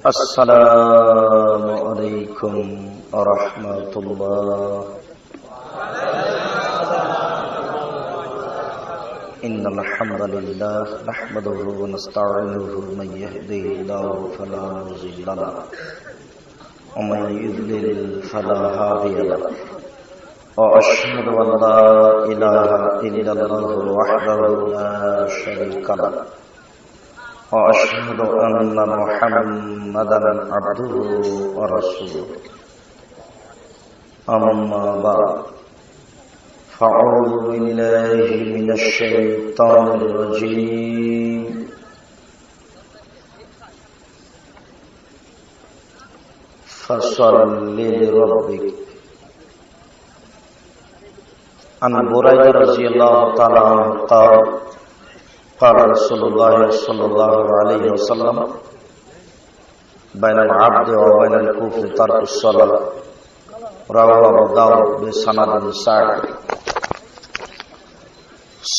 Assalamu alaikum warahmatullah. Innal hamdalillah nahmaduhu wa nasta'inuhu man yahdihillahu fala mudilla lahu wa man yudlil fala hadiya lahu. Wa ashhadu an la ilaha illallah wahdahu la sharika lahu. وأشهد أن محمدا عبده ورسوله أما بعد فأعوذ بالله من الشيطان الرجيم فصل لربك عن بريدة رضي الله تعالى عنه قال قال رسول الله صلى الله عليه وسلم بين العبد وبين الكفر ترك الصلاة رواه أبو داود بسند صحيح।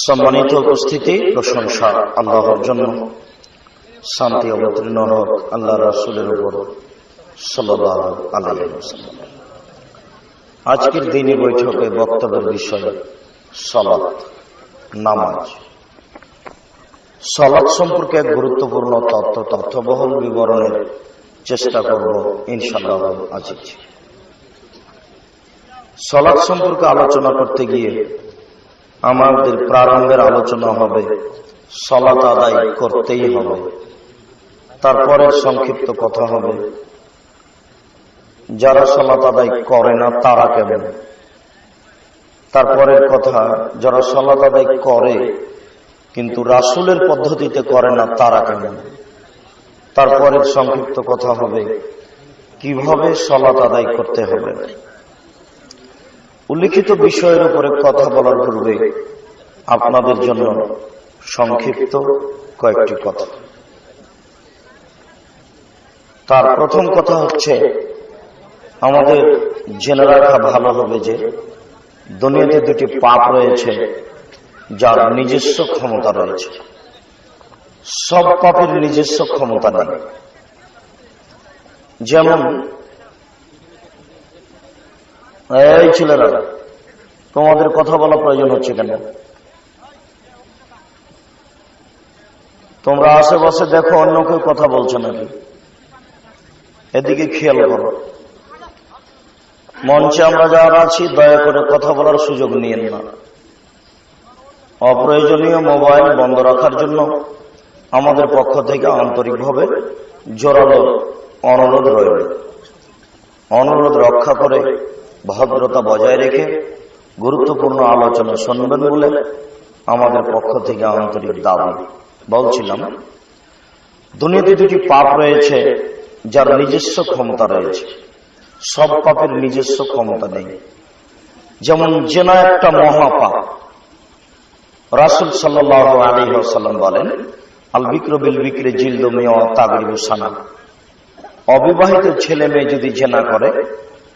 সম্মানিত উপস্থিতি, প্রশংসা আল্লাহর জন্য, শান্তি অবতীর্ণ হোক আল্লাহ রাসূলের উপর সাল্লাল্লাহু আলাইহি ওয়াসাল্লাম। আজকের দিনী বৈঠকে বক্তব্যের বিষয় সালাত, নামাজ। সালাত সম্পর্কে এক গুরুত্বপূর্ণ তথ্যবহুল বিবরণের চেষ্টা করব ইনশাআল্লাহ আজিজ। সালাত সম্পর্কে আলোচনা করতে গিয়ে আমাদের প্রারম্ভের আলোচনা হবে সালাত আদায় করতেই হবে। তারপরে সংক্ষিপ্ত কথা হবে যারা সালাত আদায় করে না তারা কেমন। তারপরের কথা যারা সালাত আদায় করে কিন্তু রাসূলের পদ্ধতিতে করে না তারা কেমন। তারপরে সংক্ষিপ্ত কথা হবে কিভাবে সালাত আদায় করতে হবে। উল্লিখিত বিষয়ের উপরে কথা বলার পূর্বে আপনাদের জন্য সংক্ষিপ্ত কয়েকটি কথা। তার প্রথম কথা হচ্ছে আমাদের জেনে রাখা ভালো হবে যে দুনিয়াতে দুটি পাপ রয়েছে যার নিজস্ব ক্ষমতা রয়েছে। সব পাপের নিজস্ব ক্ষমতা নেই। যেমন এই ছেলেরা, তোমাদের কথা বলা প্রয়োজন হচ্ছে কেন? তোমরা আশেপাশে দেখো অন্য কেউ কথা বলছে নাকি? এদিকে খেয়াল করো। মঞ্চে আমরা যারা আছি দয়া করে কথা বলার সুযোগ নিয়েন না। অপ্রয়োজনীয় মোবাইল বন্ধ রাখার জন্য আমাদের পক্ষ থেকে আন্তরিকভাবে জোরালো অনুরোধ রইল। অনুরোধ রক্ষা করে ভদ্রতা বজায় রেখে গুরুত্বপূর্ণ আলোচনা শুনবেন বলে আমাদের পক্ষ থেকে আন্তরিক দাবি। বলছিলাম দুনিয়াতে দুটি পাপ রয়েছে যার নিজস্ব ক্ষমতা রয়েছে। সব পাপের নিজস্ব ক্ষমতা নেই। যেমন জিনা একটা মহাপাপ। রাসূল সাল্লাল্লাহু আলাইহি ওয়াসাল্লাম বলেন, আল বিকরু বিল বিকরি জিলদু মিয়া তাগরিবু সানা। অবিবাহিত ছেলে মেয়ে যদি জিনা করে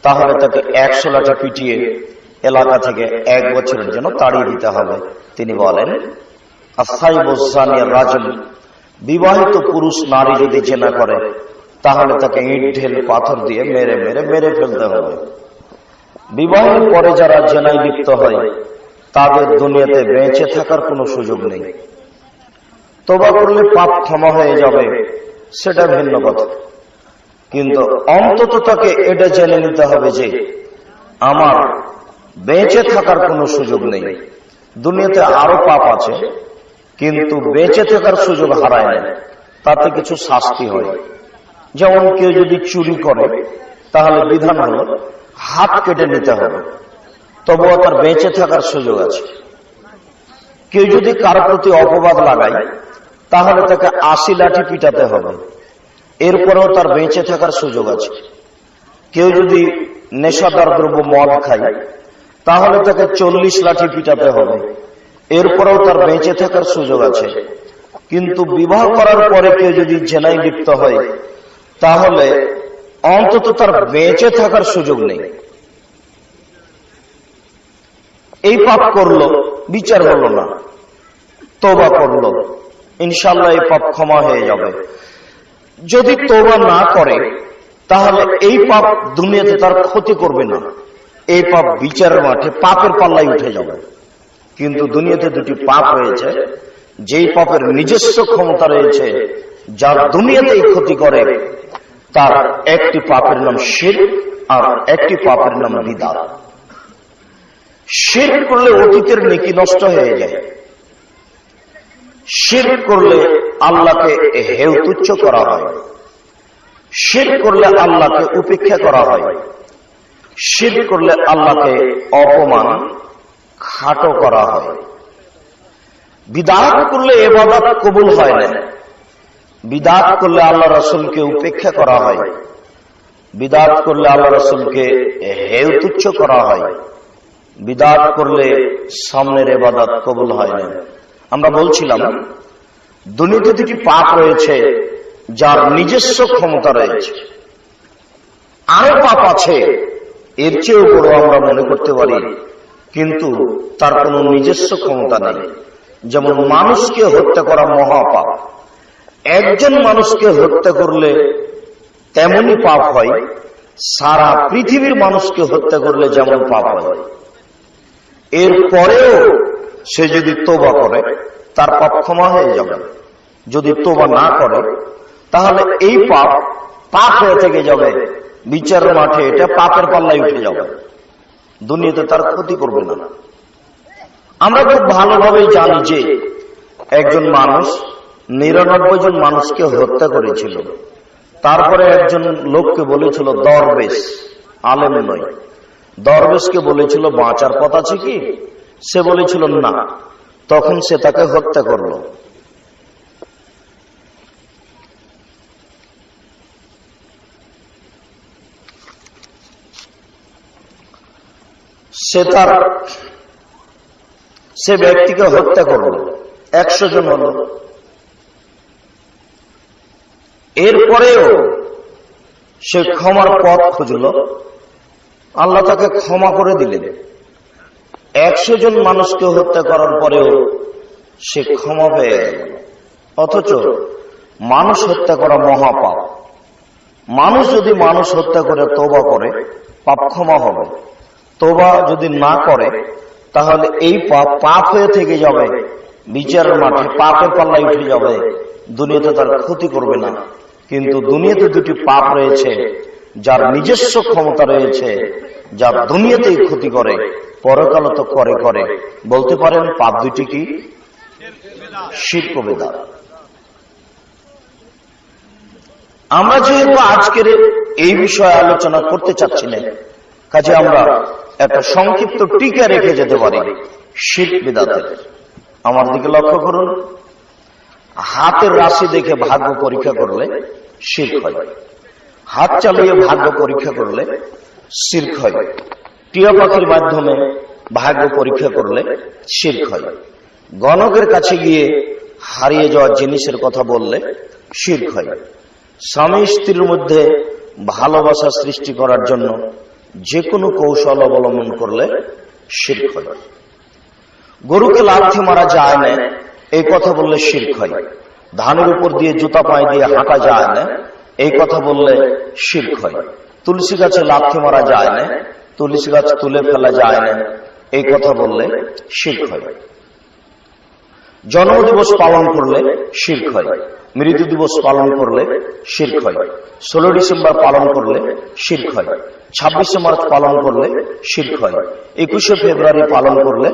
তাহলে তাকে 100 লাঠি পিটিয়ে এলাকা থেকে 1 বছরের জন্য তাড়িয়ে দিতে হবে। তিনি বলেন, আসাইবুজ জানিয়া রাজুল, বিবাহিত পুরুষ নারী যদি জিনা করে তাহলে তাকে ইট ঢেল পাথর দিয়ে মেরে ফেলতে হবে। বিবাহের পরে যারা জিনায় লিপ্ত হয় তাদের দুনিয়াতে বেঁচে থাকার কোনো সুযোগ নেই। তওবা করলে পাপ ক্ষমা হয়ে যাবে, সেটা ভিন্ন কথা। কিন্তু অন্তত তাকে এটা জেনে নিতে হবে যে আমার বেঁচে থাকার কোনো সুযোগ নেই। দুনিয়াতে আরো পাপ আছে কিন্তু বেঁচে থাকার সুযোগ হারায় না, তাতে কিছু শাস্তি হয়। যেমন কেউ যদি চুরি করে তাহলে বিধান হলো হাত কেটে নিতে হবে, তবুও তার বেঁচে থাকার সুযোগ আছে। কেউ যদি কারো প্রতি অপবাদ লাগায় তাহলে তাকে 80 লাঠি পিটাতে হবে, এরপরেও তার বেঁচে থাকার সুযোগ আছে। কেউ যদি নেশাদার দ্রব্য মদ খায় তাহলে তাকে 40 লাঠি পিটাতে হবে, এরপরেও তার বেঁচে থাকার সুযোগ আছে। কিন্তু বিবাহ করার পরে কেউ যদি জেনায় লিপ্ত হয় তাহলে অন্তত তার বেঁচে থাকার সুযোগ নেই। এই পাপ করলো, বিচার হলো না, তওবা করলো, ইনশাআল্লাহ এই পাপ ক্ষমা হয়ে যাবে। যদি তওবা না করে তাহলে এই পাপ দুনিয়াতে তার ক্ষতি করবে না, এই পাপ বিচারের মাঠে পাপের পাল্লায় উঠে যাবে। কিন্তু দুনিয়াতে দুটি পাপ রয়েছে, যেই পাপের নিজস্ব ক্ষমতা রয়েছে, যার দুনিয়াতেই ক্ষতি করে, তার একটি পাপের নাম শিরক আর একটি পাপের নাম বিদআত। শিরক করলে অতীতের নেকি নষ্ট হয়ে যায়, শিরক করলে আল্লাহকে হেয় তুচ্ছ করা হয়, শিরক করলে আল্লাহকে উপেক্ষা করা হয়, শিরক করলে আল্লাহকে অপমান খাটো করা হয়। বিদআত করলে ইবাদত কবুল হয় না, বিদআত করলে আল্লাহ রাসূলকে উপেক্ষা করা হয়, বিদআত করলে আল্লাহ রাসূলকে হেয় তুচ্ছ করা হয়, বিদআত করলে সামনের ইবাদত কবুল হয় না। আমরা বলছিলাম দুনিয়াতে দুটি পাপ রয়েছে যার নিজস্ব ক্ষমতা রয়েছে, আরো পাপ আছে এর চেয়েও বড় আমরা মনে করতে পারি, কিন্তু তার কোনো নিজস্ব ক্ষমতা নেই। যেমন মানুষকে হত্যা করা মহাপাপ, একজন মানুষকে হত্যা করলে তেমনই পাপ হয়, সারা পৃথিবীর মানুষকে হত্যা করলে যেমন পাপ হয়। এরপরেও সে যদি তওবা করে তার পাপ ক্ষমা হয়ে যাবে। যদি তওবা না করে তাহলে এই পাপ পাপ হয়ে থেকে যাবে, বিচারের মাঠে এটা পাপের পাল্লায় উঠে যাবে, দুনিয়াতে তার ক্ষতি করবে না। আমরা খুব ভালোভাবেই জানি যে একজন মানুষ 99 জন মানুষকে হত্যা করেছিল, তারপরে একজন লোককে বলেছিল দরবেশ, আলেম নয়, দরবেশকে বলেছিল বাঁচার পথ আছে কি? সে বলেছিল না, তখন সে তাকে হত্যা করলো। সে ব্যক্তিকে হত্যা করলো, 100 জন হল। এরপরেও সে ক্ষমার পথ খুঁজল, আল্লাহ তাকে ক্ষমা করে দিলেন। 100 জন মানুষকে হত্যা করার পরেও সে ক্ষমা পেয়ে গেল। অথচ মানুষ হত্যা করা মহাপাপ। মানুষ যদি মানুষ হত্যা করে তওবা করে পাপ ক্ষমা হবে, তওবা যদি না করে তাহলে এই পাপ পাপ হয়ে থেকে যাবে, বিচারের মাঠে পাপের পাল্লায় উঠে যাবে, দুনিয়াতে তার ক্ষতি করবে না। কিন্তু দুনিয়াতে দুটি পাপ রয়েছে যার নিজস্ব ক্ষমতা রয়েছে, যার দুনিয়াতেই ক্ষতি করে, পরকালে তো করে করে। বলতে পারেন পাপ দুটি কি? শিরক ও বিদআত। আমরা যেহেতু আজকের এই বিষয়ে আলোচনা করতে চাচ্ছি না, কাজে আমরা একটা সংক্ষিপ্ত টিকা রেখে যেতে পারি শিরক বিদআতের। আমার দিকে লক্ষ্য করুন, হাতের রাশি দেখে ভাগ্য পরীক্ষা করলে শিরক হয়, হাত চালিয়ে ভাগ্য পরীক্ষা করলে শিরক হয়, টিয়া পাখির মাধ্যমে ভাগ্য পরীক্ষা করলে শিরক হয়, গণকের কাছে গিয়ে হারিয়ে যাওয়া জিনিসের কথা বললে শিরক হয়, স্বামী স্ত্রীর মধ্যে ভালোবাসা সৃষ্টি করার জন্য যে কোনো কৌশল অবলম্বন করলে শিরক হয়, গরুকে লাথি মারা যায় না এই কথা বললে শিরক হয়, ধানের উপর দিয়ে জুতা পায়ে দিয়ে হাঁটা যায় না এই কথা বললে শিরক হয়, তুলসী গাছে লাথি মারা যায় না, তুলসী গাছ তুলে ফেলা যায় না এই কথা বললে শিরক হয়, জন্মদিবস পালন করলে শিরক হয়, মৃত্যু দিবস পালন করলে শিরক হয়, 16 ডিসেম্বর পালন করলে শিরক হয়, 26শে মার্চ পালন করলে শিরক হয়, 21শে ফেব্রুয়ারি পালন করলে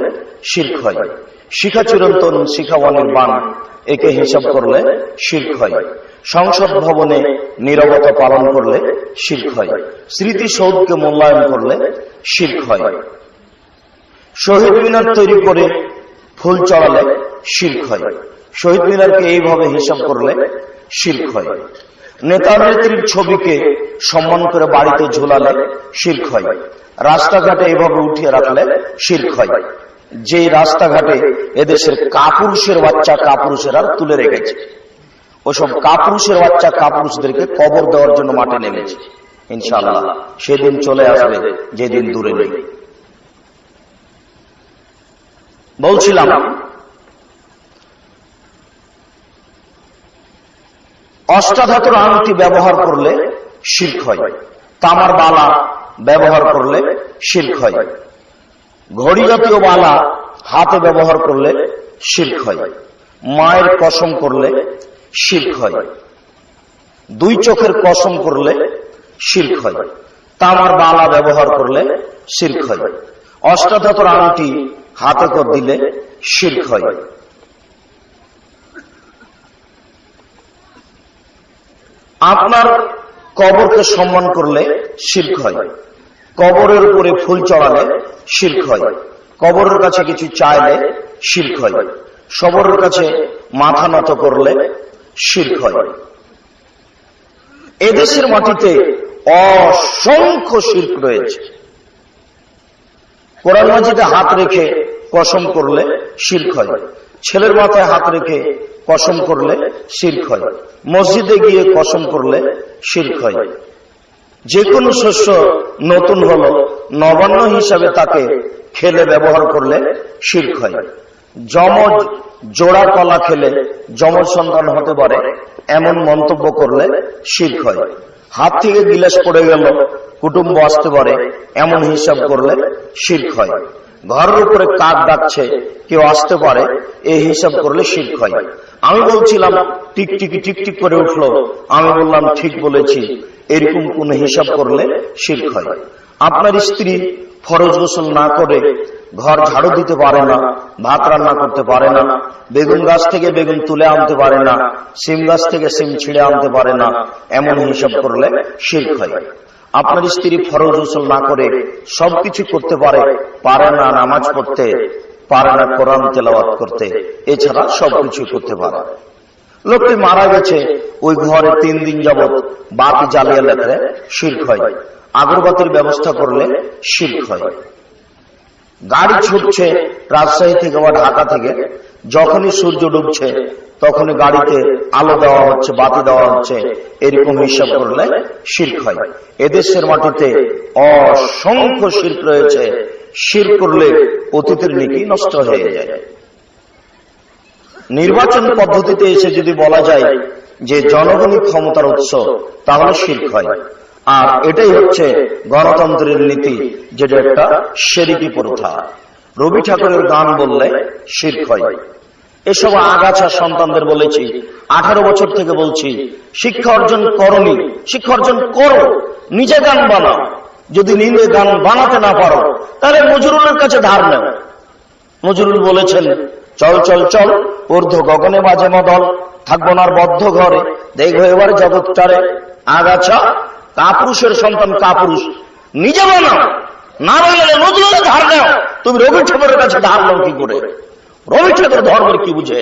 শিরক হয়, শিখা চিরন্তন শিখা অনির্বাণ একে হিসাব করলে শিরক হয়, সংসদ ভবনে নীরবতা পালন করলে শিরক হয়, স্মৃতিসৌধকে মূল্যায়ন করলে শিরক হয়, শহীদ মিনার তৈরি করে ফুল চড়ালে শিরক হয়, শহীদ মিনারকে এইভাবে হিসাব করলে শিরক হয়, নেতা নেত্রীর ছবিকে সম্মান করে বাড়িতে ঝোলালে শিরক হয়, রাস্তাঘাটে এইভাবে উঠিয়ে রাখলে শিরক হয়, যে রাস্তাঘাটে এদেশের কাপুরুষের বাচ্চা কাপুরুষেরা তুলে রেখেছে, ওসব কাপুরুষের বাচ্চা কাপুরুষদেরকে কবর দেওয়ার জন্য মাঠে নেমেছে। ইনশাআল্লাহ সেদিন চলে আসবে যেদিন দূরে নেই। বলছিলাম অষ্টাধাতুর আংটি ব্যবহার করলে শিরক হয়, তামার বালা ব্যবহার করলে শিরক হয়, ঘড়ি জাতীয় বালা হাতে ব্যবহার করলে শিরক হয়, মায়ের কসম করলে শিরক হয়, দুই চোখের কসম করলে শিরক হয়, তামার বালা ব্যবহার করলে শিরক হয়, অষ্টাধাতুর আংটি হাতে করে দিলে শিরক হয়। আপনার কবরকে সম্মান করলে শিরক হয়, কবরের উপরে ফুল চড়ালে শিরক হয়, কবরের কাছে কিছু চাইলে শিরক হয়, কবরের কাছে মাথা নত করলে শিরক হয়। এদেশের মাটিতে অসংখ্য শিরক রয়েছে। কোরআন মাজিদে হাত রেখে কসম করলে শিরক হয়, ছেলের মাথায় হাত রেখে কসম করলে শিরক হয়, মসজিদে গিয়ে কসম করলে শিরক হয়, যে কোনো শস্য নতুন হলো নবান্ন হিসাবে তাকে খেলে ব্যবহার করলে শিরক হয়, যমজ জোড়া কলা খেলে যমজ সন্তান হতে পারে এমন মন্তব্য করলে শিরক হয়, হাত থেকে গিলাস পড়ে গেল কুটুম্ব আসতে পারে এমন হিসাব করলে শিরক হয়, ঘরের উপরে কাক ডাকছে কেউ আসতে পারে এই হিসাব করলে শিরক হয়। আমি বলছিলাম টিকটিকি টিকটিক করে উঠলো, আমি বললাম ঠিক বলেছি, এরকম কোন হিসাব করলে শিরক হয়। আপনার স্ত্রী ফরজ গোসল না করে ঘর ঝাড়ু দিতে পারে না, ভাত রান্না করতে পারে না, বেগুন গাছ থেকে বেগুন তুলে আনতে পারে না, সিম গাছ থেকে সিম ছিঁড়ে আনতে পারে না, এমন হিসাব করলে শিরক হয়। আপনার স্ত্রী ফরজ গোসল না করে সবকিছু করতে পারে, পারে না নামাজ পড়তে, পারে না কোরআন তেলাওয়াত করতে, এছাড়া সবকিছু করতে পারে। লোকটি মারা গেছে, ওই ঘরে 3 দিন যাবৎ বাতি জ্বালিয়ে রাখলে শিরক হয়, আগরবাতির ব্যবস্থা করলে শিরক হয়। গাড়ি ছুটছে রাজশাহী থেকে বা ঢাকা থেকে, যখনই সূর্য ডুবছে তখনই গাড়িতে আলো দেওয়া হচ্ছে, বাতি দেওয়া হচ্ছে, এরকম হিসাব করলে শিরক হয়। এদেশের মাটিতে অসংখ্য শিরক রয়েছে, শিরক করলে অতীতের নেকি নষ্ট হয়ে যায়। নির্বাচন পদ্ধতিতে এসে যদি বলা যায় যে জনগণই ক্ষমতার উৎস, তাহলে শিরক হয়। আর এটাই হচ্ছে গণতন্ত্রের নীতি, যেটা একটা শিরকি প্রথা। রবি ঠাকুরের গান বললে শিরক হয়। এসব আগাছা সন্তানদের বলেছি, 18 বছর থেকে বলছি, শিক্ষা অর্জন করনি, শিক্ষা অর্জন করো, নিজে গান বানাও। যদি নিজে গান বানাতে না পারো তাহলে নজরুলের কাছে ধার নেও। নজরুল বলেছেন, চল চল চল ঊর্ধ্ব গগনে বাজে মদল, থাকবো না বদ্ধ ঘরে, দেখবো এবার জগৎটারে। আগাছা কাপুরুষের সন্তান, কাপুরুষ, নিজে বানাও, না বানালে নজরুলের ধার নেও। তুমি রবি ঠাকুরের কাছে ধার নাও কি করে? রবি ঠাকুর ধর্মের কি বুঝে,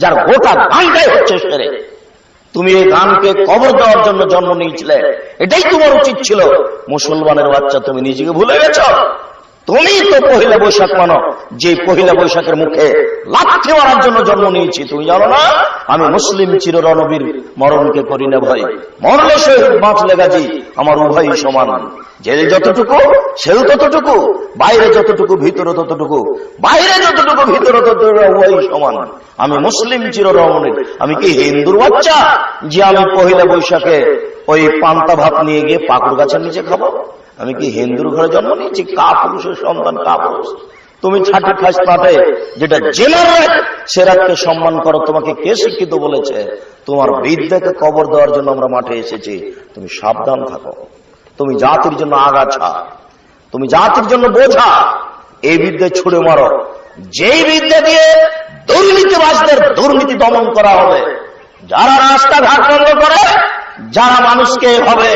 যার গোটা গানটাই হচ্ছে সেরে। তুমি এই গানকে কবর দেওয়ার জন্য জন্ম নিয়েছিলে, এটাই তোমার উচিত ছিল। মুসলমানের বাচ্চা, তুমি নিজেকে ভুলে গেছ। তুমি তো পহিলা বৈশাখ মানো, যে পহিলা বৈশাখের মুখে লাথি মারার জন্য জন্ম নিয়েছি। তুমি জানো না আমি মুসলিম চির রণবীর, মরণকে করি না ভয়, মরলে শহীদ বাঁচলে গাজী, আমার উভয়ই সমান। জেল যতটুকু সেও ততটুকু, বাইরে যতটুকু ভিতরে ততটুকু, বাইরে যতটুকু ভিতরে ততটুকু, উভয়ই সমান। আমি মুসলিম চির রণবীর। আমি কি হিন্দুর বাচ্চা যে আমি পহিলা বৈশাখে ওই পান্তা ভাত নিয়ে গিয়ে পাকুড় গাছের নিচে খাবো? আমি কি হিন্দুর ঘরে জন্ম নিয়েছি? কাপুরুষের সন্তান, কাপুরুষ। তুমি ছাটি খাস পাঠে যেটা জেনার রাখ, সে রাতকে সম্মান করো। তোমাকে কে শিক্ষিত বলেছে? তোমার বিদ্যাকে কবর দেওয়ার জন্য আমরা মাঠে এসেছি। তুমি সাবধান থাকো। তুমি জাতির জন্য আগাছা, তুমি জাতির জন্য বোঝা। এই বিদ্যা ছুড়ে মারো, যেই বিদ্যা দিয়ে দুর্নীতিবাজদের দুর্নীতি দমন করা হবে। যারা রাস্তাঘাট বন্ধ করে, যারা মানুষকে এভাবে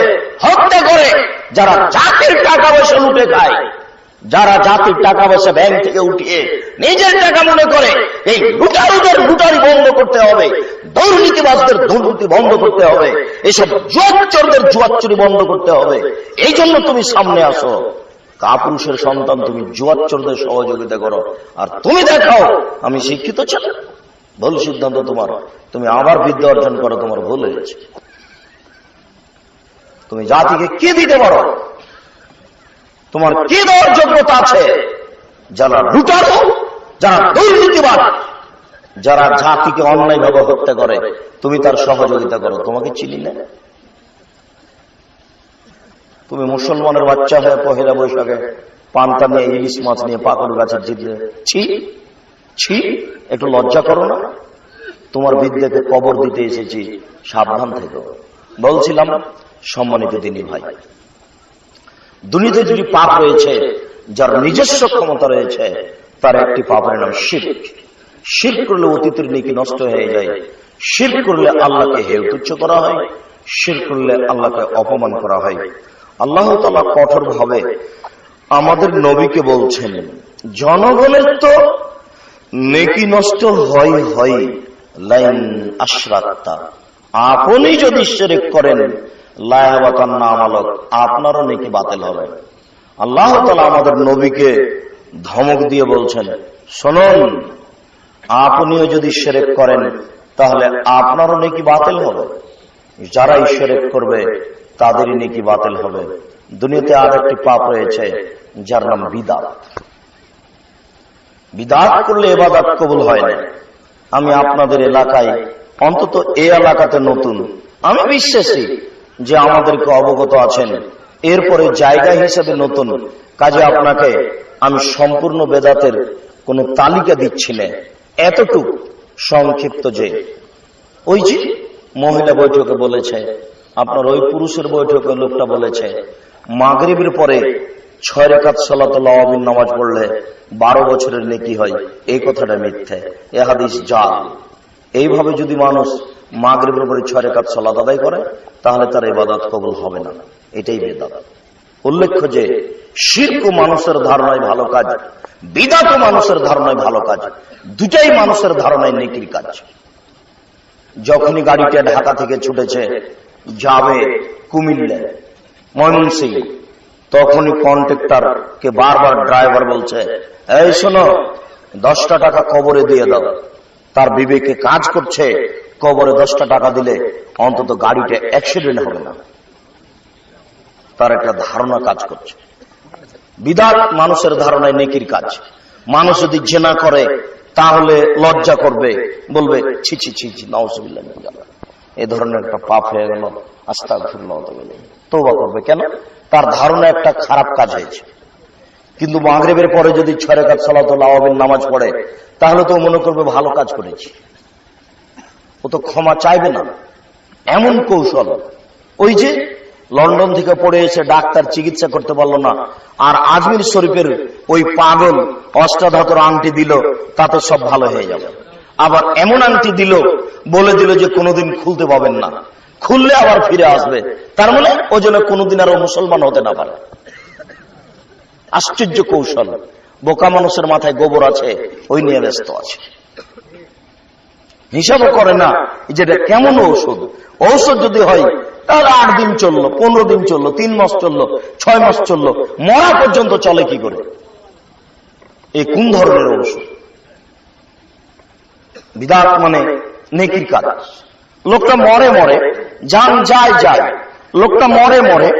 হত্যা করে, যারা জাতির টাকা পয়সা লুটে খায়, যারা জাতির টাকা পয়সা ব্যাংক থেকে উঠিয়ে নিজের টাকা মনে করে, এই লুটারুদের লুটারি বন্ধ করতে হবে, দুর্নীতিবাজদের দুর্নীতি বন্ধ করতে হবে, এসব জুয়াচোরদের জুয়াচুরি বন্ধ করতে হবে। এই জন্য তুমি সামনে আসো। কাপুরুষের সন্তান, তুমি জুয়াচোরদের সহযোগিতা করো, আর তুমি দেখাও আমি শিক্ষিত ছেলে। ভুল সিদ্ধান্ত তোমার। তুমি আবার বিদ্যা অর্জন করো, তোমার ভুল হয়েছে। তুমি জাতিকে কি দিতে পারো? তোমার কি দেওয়ার যোগ্যতা আছে? যারা লুটারো, যারা দুর্নীতিবাদ, যারা জাতিকে অন্যায়ভাবে হত্যা করে তুমি তার সহযোগিতা করো। তোমাকে চিনি না? তুমি মুসলমানের বাচ্চা হয়ে পহেলা বৈশাখে পান্তা নিয়ে ইলিশ মাছ নিয়ে পাকড় গাছের জিতলে ছি ছি, একটু লজ্জা করো না? তোমার বিদ্যাকে কবর দিতে এসেছি, সাবধান থেকো। বলছিলাম সম্মানিত দিনী ভাই, দুনিয়াতে যদি পাপ রয়েছে, যার নিজস্ব ক্ষমতা রয়েছে, তার একটি পাপের নাম শিরক। শিরক করলে অতীতের নেকি নষ্ট হয়ে যায়। শিরক করলে আল্লাহকে হেয় তুচ্ছ করা হয়। শিরক করলে আল্লাহকে অপমান করা হয়। আল্লাহ তাআলা কঠোর ভাবে আমাদের নবীকে বলছেন, জনগণের তো নেকি নষ্ট হয় হয়, লাইন আশরাকতা, আপনি যদি শিরক করেন লায়াবাতান নামালক, আপনারও নেকি বাতিল হবে। আল্লাহ তাআলা আমাদের নবীকে ধমক দিয়ে বলছেন, শুনুন, আপনিও যদি শিরক করেন তাহলে আপনারও নেকি বাতিল হবে। যারাই শিরক করবে তাদেরই নেকি বাতিল হবে। দুনিয়াতে আর একটি পাপ রয়েছে যার নাম বিদআত। বিদআত করলে ইবাদত কবুল হয় না। আমি আপনাদের এলাকায়, অন্তত এই এলাকাতে নতুন, আমি বিশ্বাসী যে আমাদেরকে অবগত আছেন, এরপরে জায়গা হিসেবে নতুন, কাজে আপনাকে আমি সম্পূর্ণ বেদাতের কোন তালিকা দিচ্ছি না, এতটুক সংক্ষিপ্ত যে ওই যে মহিলা বৈঠকে বলেছে, আপনার ওই পুরুষের বৈঠকে লোকটা বলেছে মাগরিবের পরে 6 রাকাত সালাতুল আওয়াবিন নামাজ পড়লে 12 বছরের নেকি হয়, এই কথাটা মিথ্যে, এ হাদিস জাল। এইভাবে যদি মানুষ মাগরিবের পরে 6 রাকাত সালাত আদায় করে তাহলে তার ইবাদত কবুল হবে না, এটাই বেদাত। উল্লেখ্য যে শিরক মানুষের ধারণায় ভালো কাজ, বিদআত মানুষের ধারণায় ভালো কাজ, দুটাই মানুষের ধারণায় নেকির কাজ। যখনই গাড়িটা ঢাকা থেকে ছুটেছে যাবে কুমিল্লা, ময়মনসিংহ, তখনই কন্ট্রাক্টরকে বারবার ড্রাইভার বলছে, এই শোনো, 10টা টাকা কবরে দিয়ে দাও। তার বিবেকে কাজ করছে, কবরে 10টা টাকা দিলে অন্তত গাড়িটা অ্যাক্সিডেন্ট হবে না। তার একটা ধারণা কাজ করছে। বিদআত মানুষের ধারণায় নেকির কাজ। মানুষ যদি জিনা করে তাহলে লজ্জা করবে, বলবে ছি ছি ছি ছি, নাউজুবিল্লাহ, এই ধরনের একটা পাপ হয়ে গেল, আস্তাগফিরুল্লাহ, তওবা করবে। কেন? তার ধারণা একটা খারাপ কাজ হয়েছে। কিন্তু মাগরিবের পরে যদি 6 রাকাত সালাতুল আওয়াবিন নামাজ পড়ে তাহলে তো মনে করবে ভালো কাজ করেছি, ও তো ক্ষমা চাইবে না। এমন কৌশল। ওই যে লন্ডন থেকে পড়ে এসে ডাক্তার চিকিৎসা করতে পারলো না, আর আজমির শরীফের ওই পাগল অষ্টাধাতুর আংটি দিল, তাতে সব ভালো হয়ে যাবে। আবার এমন আংটি দিল, বলে দিল যে কোনোদিন খুলতে পাবেন না, খুললে আবার ফিরে আসবে, তার মানে ও যেন কোনোদিন আর মুসলমান হতে না পারে। আশ্চর্য কৌশল। বোকা মানুষের মাথায় গোবর আছে, ওই নিয়ে ব্যস্ত আছে, হিসাবও করে না যেটা কেমন ঔষধ। ঔষধ যদি হয় তাহলে 8 দিন চললো, 15 দিন চললো, 3 মাস চললো, 6 মাস চললো, মরা পর্যন্ত চলে কি করে? এই কোন ধরনের ঔষধ? বিদআত মানে নেকির কাজ। লোকটা মরে মরে, জান যায় যায়, লোকটা মরে মরে,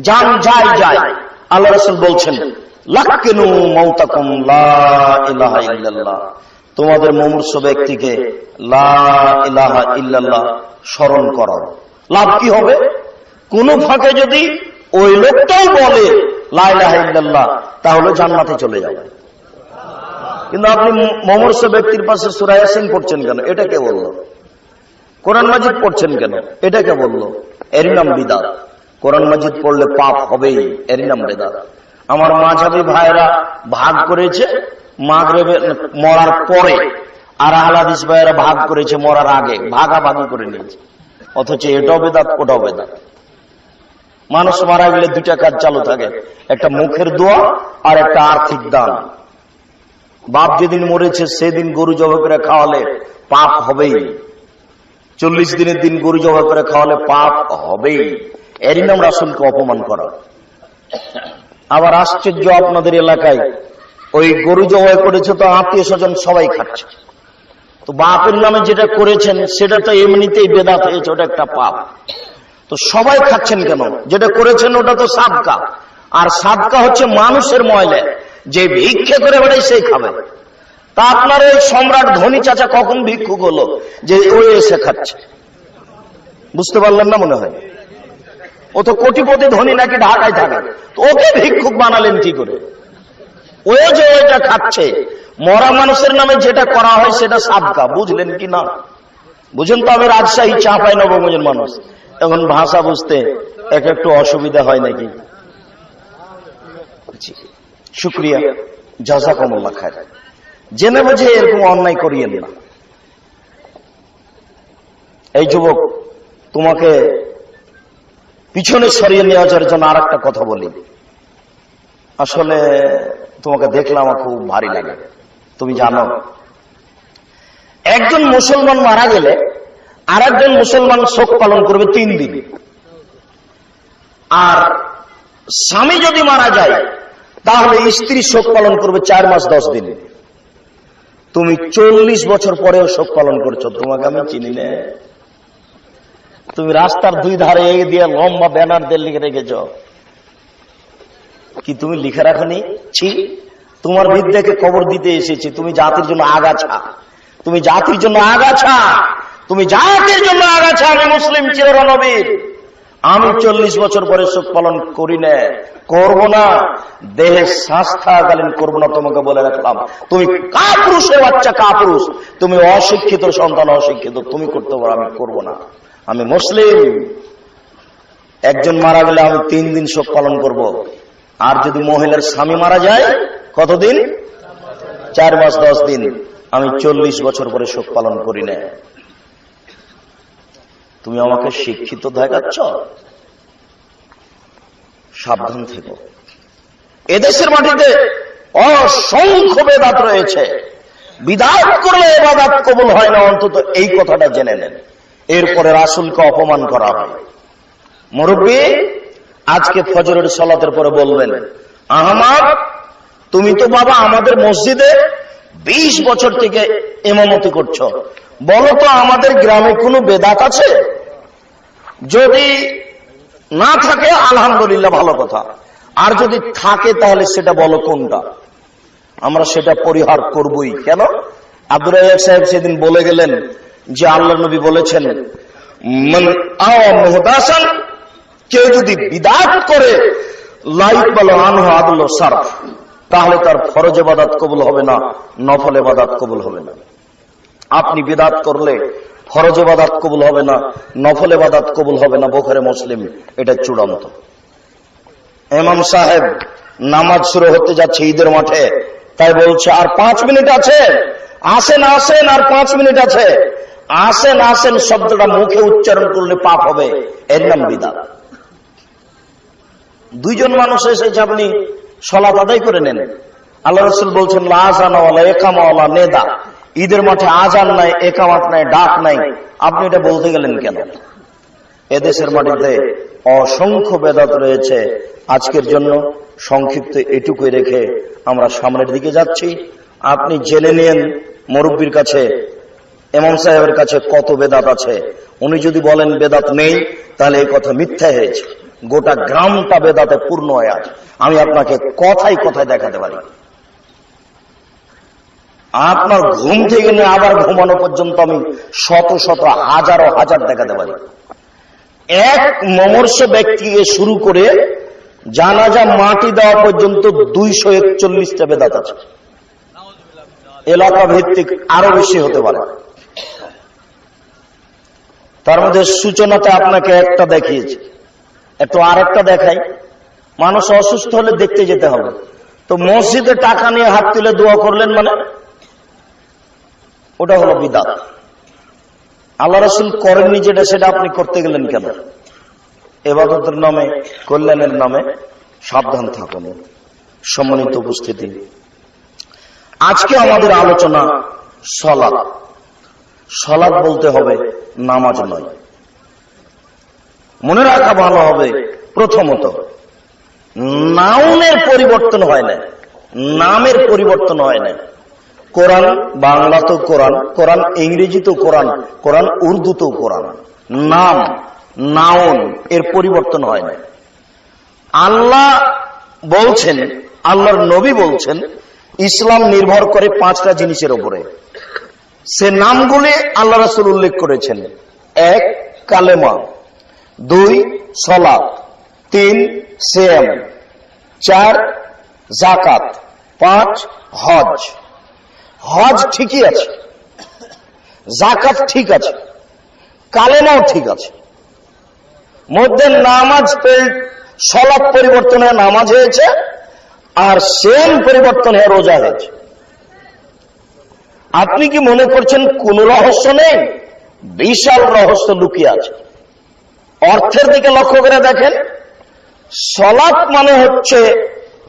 জান যায় যায়। আল্লাহ রাসূল বলছেন, লাক্কিনু মাউতাকুম লা ইলাহা ইল্লাল্লাহ, তোমাদের মুমূর্ষ ব্যক্তিকে লা ইলাহা ইল্লাল্লাহ স্মরণ করো। লাভ কি হবে? কোন ফাঁকে যদি ওই লোকটাই বলে লা ইলাহা ইল্লাল্লাহ, তাহলে জান্নাতে চলে যাবে। কিন্তু আপনি মুমূর্ষ ব্যক্তির পাশে সূরা ইয়াসিন পড়ছেন কেন? এটা কে বলল? কোরআন মাজিদ পড়ছেন কেন? এটা কে বলল? এর নাম বিদআত। কোরআন মাজিদ পড়লে পাপ হবেই, এর নাম বিদআত। আমার মাযহাবী ভাইরা ভাগ করেছে মাগরিবে মরার পরে, আর আহলে হাদিস ভাইরা ভাগ করেছে মরার আগে, ভাগাভাগি করে নিয়েছে। অথচ এটাও বেদাত, ওটাও বেদাত। মানুষ মারা গেলে 2টা কাজ চালু থাকে, একটা মুখের দোয়া আর একটা আর্থিক দান। বাপ যেদিন মরেছে সেদিন গরু জবাই করে খাওয়ালে পাপ হবেই, 40 দিনের দিন গরু জবাই করে খাওয়ালে পাপ হবেই। এরই নাম রাসূলকে অপমান করা। আবার আশ্চর্য, আপনাদের এলাকায় ওই গরু জবাই করেছে তো আত্মীয় স্বজন সবাই খাচ্ছে, তো বাপের নামে যেটা করেছেন সেটা তো এমনিতেই বেদাত হয়েছে, ওটা একটা পাপ। তো সবাই খাচ্ছেন কেন? যেটা করেছেন ওটা তো সাদকা, আর সাদকা হচ্ছে মানুষের ময়লা, যে ভিক্ষা করে বেড়াই সেই খাবে। তা আপনার ওই সম্রাট ধনী চাচা কখন ভিক্ষুক হলো যে ও এসে খাচ্ছে? বুঝতে পারলেন না মনে হয়? ও তো কোটিপতি ধনী নাকি ঢাকায় থাকে, তো ওকে ভিক্ষুক বানালেন কি করে? ও যে ওইটা খাচ্ছে, মরা মানুষের নামে যেটা করা হয় সেটা সাদকা, বুঝলেন কি না? বুঝেন তো? আমি রাজশাহী চাঁপাই নবগঞ্জের মানুষ, এখন ভাষা বুঝতে একটু অসুবিধা হয় নাকি? শুক্রিয়া, জাযাকুমুল্লাহ খায়র। জেনে বুঝে এরকম অন্যায় করিয়েন না। এই যুবক, তোমাকে পিছনে সরিয়ে নেওয়ার জন্য আর একটা কথা বলি। আসলে তোমাকে দেখলে আমার খুব ভারী লাগে। তুমি জানো, একজন মুসলমান মারা গেলে আর একজন মুসলমান শোক পালন করবে 3 দিন, আর স্বামী যদি মারা যায় তাহলে স্ত্রী শোক পালন করবে 4 মাস 10 দিন। তুমি 40 বছর পরেও শোক পালন করছো। তোমাকে আমি চিনি না। তুমি রাস্তার 2 ধারে দিয়ে লম্বা ব্যানার দিয়ে লিখে রেখেছ, কি তুমি লিখে রাখনি? ছি, তোমার বিদ্যাকে কবর দিতে এসেছি। তুমি জাতির জন্য আগাছা, তুমি জাতির জন্য আগাছা, তুমি জাতির জন্য আগাছা। আমি মুসলিম চিরনবীর, আমি 40 বছর পরে শোক পালন করি না, করব না, দেহে শ্বাস থাকাকালীন করবো না। তোমাকে বলে রাখলাম, তুমি কাপুরুষের বাচ্চা, কাপুরুষ। তুমি অশিক্ষিত সন্তান, অশিক্ষিত। তুমি করতে পারো, আমি করব না। আমি মুসলিম। একজন মারা গেলে আমি 3 দিন শোক পালন করব। আর যদি মহিলার স্বামী মারা যায় কতদিন? 4 মাস 10 দিন। আমি 40 বছর পরে শোক পালন করি না। তুমি আমাকে শিক্ষিত দেখাচ্ছ? সাবধান থেকো। এদেশের মাটিতে অসংখ্য বেদাত রয়েছে। বিদাত করলে ইবাদত কবুল হয় না, অন্তত এই কথাটা জেনে নেন। এরপরে রাসূলকে অপমান করা হয়। মুরব্বী, আজকে ফজরের সালাতের পরে বলবেন, আহমদ, তুমি তো বাবা আমাদের মসজিদে 20 বছর থেকে ইমামতি করছো, বলো তো আমাদের গ্রামে কোনো বেদাত আছে? যদি না থাকে আলহামদুলিল্লাহ, ভালো কথা। আর যদি থাকে তাহলে সেটা বলো কোনটা, আমরা সেটা পরিহার করবই। কেন? আব্দুর রাজ্জাক সাহেব সেদিন বলে গেলেন যে আল্লাহর নবী বলেছেন, মান আওয়া মুহদাসান, কেউ যদি বিদআত করে লা ইকবালু আনহু আদলু সারফ, তাহলে তার ফরজ ইবাদত কবুল হবে না, নফল ইবাদত কবুল হবে না। আপনি বিদআত করলে ফরজ ইবাদত কবুল হবে না, নফল ইবাদত কবুল হবে না। বুখারী মুসলিম, এটা চূড়ান্ত। ইমাম সাহেব নামাজ শুরু হতে যাচ্ছে ঈদের মাঠে, তাই বলছে আর 5 মিনিট আছে, আসেন আসেন, আর 5 মিনিট আছে। আসেন আসেন শব্দটা মুখে উচ্চারণ করলে পাপ হবে, এর নাম বিদআত। 2 জন মানুষ এসেছে, আপনি সালাত আদায় করে নেন। আল্লাহ রাসূল বলছেন, লা আযানা ওয়ালা ইকামা ওয়ালা নিদা, ঈদের মাঠে আজান নাই, একামাত নাই, ডাক নাই। আপনি এটা বলতে গেলেন কেন? এদেশের মাটিতে অসংখ্য বেদাত রয়েছে। আজকের জন্য সংক্ষিপ্ত এটুকুই রেখে আমরা সামনের দিকে যাচ্ছি। আপনি জেনে নিন মুরব্বির কাছে, ইমাম সাহেবের কাছে কত বেদাত আছে। উনি যদি বলেন বেদাত নেই, তাহলে এই কথা মিথ্যা হয়েছে। গোটা গ্রামটা বেদাতে পূর্ণ হয়ে আছে। আমি আপনাকে কথায় কথায় দেখাতে পারি। আপনার ঘুম থেকে নিয়ে আবার ঘুমানো পর্যন্ত আমি শত শত হাজারো হাজার দেখাতে পারি। এক মমর্ষ ব্যক্তিকে শুরু করে জানাজা মাটি দেওয়া পর্যন্ত 241টা বেদাত আছে। এলাকা ভিত্তিক আরো বেশি হতে পারে। তার মধ্যে সূচনাতে আপনাকে একটা দেখিয়েছি, একটু আরেকটা দেখাই। মানুষ অসুস্থ হলে দেখতে যেতে হবে, তো মসজিদে টাকা নিয়ে হাত তুলে দোয়া করলেন, মানে ওটা হলো বিদআত। আল্লাহ রাসূল করেননি যেটা, সেটা আপনি করতে গেলেন কেন? ইবাদতের নামে, কল্যাণের নামে সাবধান থাকুন। সম্মানিত উপস্থিতি, আজকে আমাদের আলোচনা সালাত। সালাত বলতে হবে নামাজ নয়। মনে রাখা ভালো হবে, প্রথমত নাউনের পরিবর্তন হয় না, নামের পরিবর্তন হয় না। কোরআন বাংলা তো কোরআন, কোরআন ইংরেজি তো কোরআন, কোরআন উর্দু তো কোরআন। নাম, নাউন, এর পরিবর্তন হয় না। আল্লাহ বলছেন, আল্লাহর নবী বলছেন ইসলাম নির্ভর করে 5টা জিনিসের উপরে। সে নামগুলি আল্লাহ রাসূল উল্লেখ করেছেন। 1 কালেমা, 2 সালাত, 3 সিয়াম, 4 যাকাত, 5 হজ। হজ ঠিকই আছে, যাকাত ঠিক আছে, কালেমাও ঠিক আছে। মধ্যে নামাজ সালাত পরিবর্তন হয়ে নামাজ হয়েছে, আর সিয়াম পরিবর্তন হয়ে রোজা হয়েছে। আপনি কি মনে করছেন কোন রহস্য নেই? বিশাল রহস্য লুকিয়ে আছে। অর্থের দিকে লক্ষ্য করে দেখেন, সালাত মানে হচ্ছে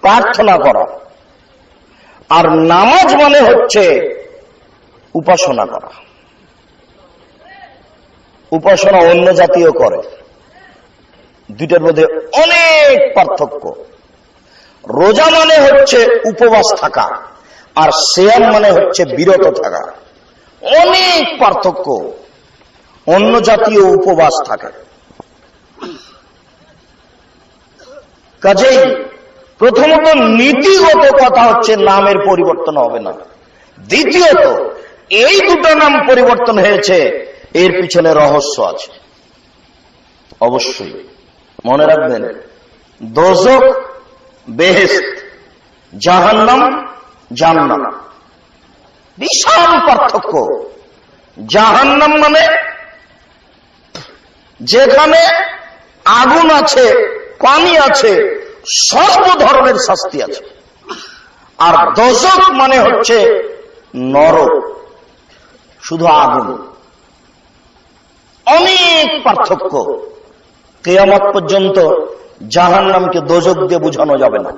প্রার্থনা করা, আর নামাজ মানে হচ্ছে উপাসনা করা। উপাসনা অন্য জাতীয় করে, দুইটার মধ্যে অনেক পার্থক্য। রোজা মানে হচ্ছে উপবাস থাকা, আর সিয়াম মানে হচ্ছে বিরত থাকা। অনেক পার্থক্য। অন্য জাতীয় উপবাস থাকে। কাজেই প্রথমত নীতিগত কথা হচ্ছে নামের পরিবর্তন হবে না। দ্বিতীয়ত এই দুটো নাম পরিবর্তন হয়েছে, এর পিছনে রহস্য আছে। অবশ্যই মনে রাখবেন, দোজখ বেহেশত, জাহান্নাম জান্নাত, বিশাল পার্থক্য। জাহান্নাম মানে যেখানে আগুন আছে, পানি আছে, সর্ব ধরনের শাস্তি আছে। আর দোজখ মানে হচ্ছে নরক, শুধু আগুন। অনেক পার্থক্য। কিয়ামত পর্যন্ত জাহান্নামকে দোজখ দিয়ে বোঝানো যাবে না।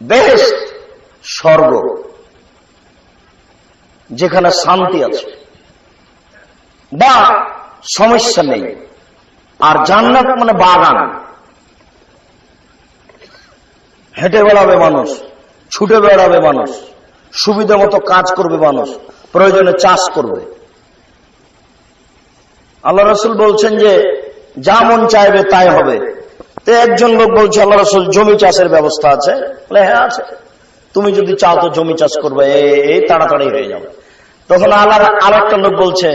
বেহেশত স্বর্গ, যেখানে শান্তি আছে বা সমস্যা নেই। আর জান্নাত মানে বাগান, হেঁটে বেড়াবে মানুষ, ছুটে বেড়াবে মানুষ, সুবিধা মতো কাজ করবে মানুষ, প্রয়োজনে চাষ করবে। আল্লাহ রাসূল বলছেন যে যা মন চাইবে তাই হবে। তো একজন লোক বলছে, আল্লাহ রাসূল জমি চাষের ব্যবস্থা আছে? বলে হ্যাঁ আছে। তুমি যদি চাও তো জমি চাষ করবে, এই তাড়াতাড়ি হয়ে যাবে। তখন আরেকটা লোক বলছে,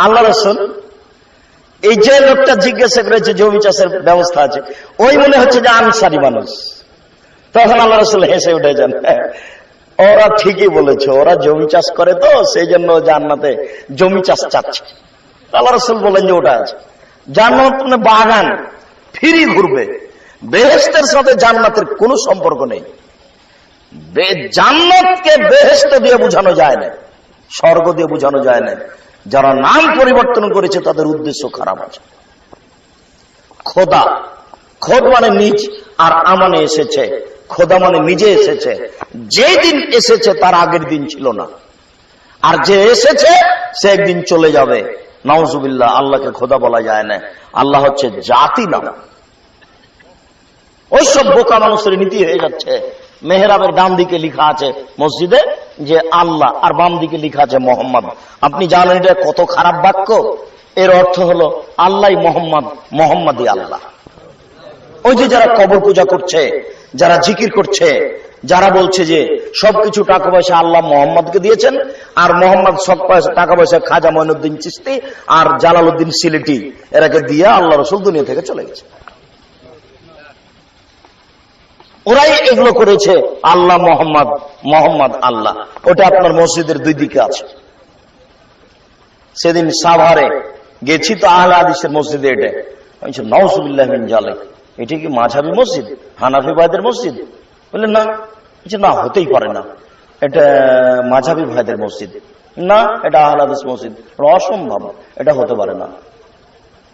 আল্লাহ রাসূল এই যে লোকটা জিজ্ঞাসা করেছে জমি চাষের ব্যবস্থা আছে, ওই মনে হচ্ছে যে আনসারী মানুষ। তখন আল্লাহ রাসূল হেসে উঠেছেন, ওরা ঠিকই বলেছে, ওরা জমি চাষ করে তো সেই জন্য জান্নাতে জমি চাষ চাচ্ছে। আল্লাহ রাসূল বলেন যে ওটা আছে। জান্নাত মানে বাগান, ফিরি ঘুরবে। বেহেশতের সাথে জান্নাতের কোনো সম্পর্ক নেই। জান্নাতকে বেহেশত দিয়ে বোঝানো যায় না, স্বর্গ দিয়ে বোঝানো যায় না। যারা নাম পরিবর্তন করেছে তাদের উদ্দেশ্য খারাপ আছে। খোদা, খোদ মানে নিজ, আর আমানে এসেছে। খোদা মানে নিজে এসেছে। যেই দিন এসেছে তার আগের দিন ছিল না, আর যে এসেছে সে একদিন চলে যাবে। নাউজুবিল্লাহ, আল্লাহকে খোদা বলা যায় না। আল্লাহ হচ্ছে জাতি নাম। ওইসব বোকা মানুষের নীতি হয়ে যাচ্ছে। মেহরাবের ডান দিকে লেখা আছে মসজিদে যে আল্লাহ, আর বাম দিকে লেখা আছে মোহাম্মদ। আপনি জানেন এটা কত খারাপ বাক্য? এর অর্থ হলো আল্লাহ মোহাম্মদ, মোহাম্মদই আল্লাহ। ওই যে যারা কবর পূজা করছে, যারা জিকির করছে, যারা বলছে যে সবকিছু টাকা পয়সা আল্লাহ মোহাম্মদকে দিয়েছেন, আর মোহাম্মদ সব টাকা পয়সা খাজা মঈনুদ্দিন চিশতি আর জালালউদ্দিন সিলেটি এরাকে দিয়ে আল্লাহ রাসূল দুনিয়া থেকে চলে গেছে। ওরাই এগুলো করেছে। আল্লাহ মোহাম্মদ, মোহাম্মদ আল্লাহ। ওটা আপনার মসজিদের দুই দিকে আছে। সেদিন সাভারে গেছি তো আহলে হাদিসের মসজিদে, এটা নাউজুবিল্লাহ মিন যালিক। এটা কি মাযহাবী মসজিদ, হানাফি ভাইদের মসজিদ? বললেন না। না, হতেই পারে না, এটা মাযহাবী ভাইদের মসজিদ। না, এটা আহলে হাদিস মসজিদ। অসম্ভব, এটা হতে পারে না।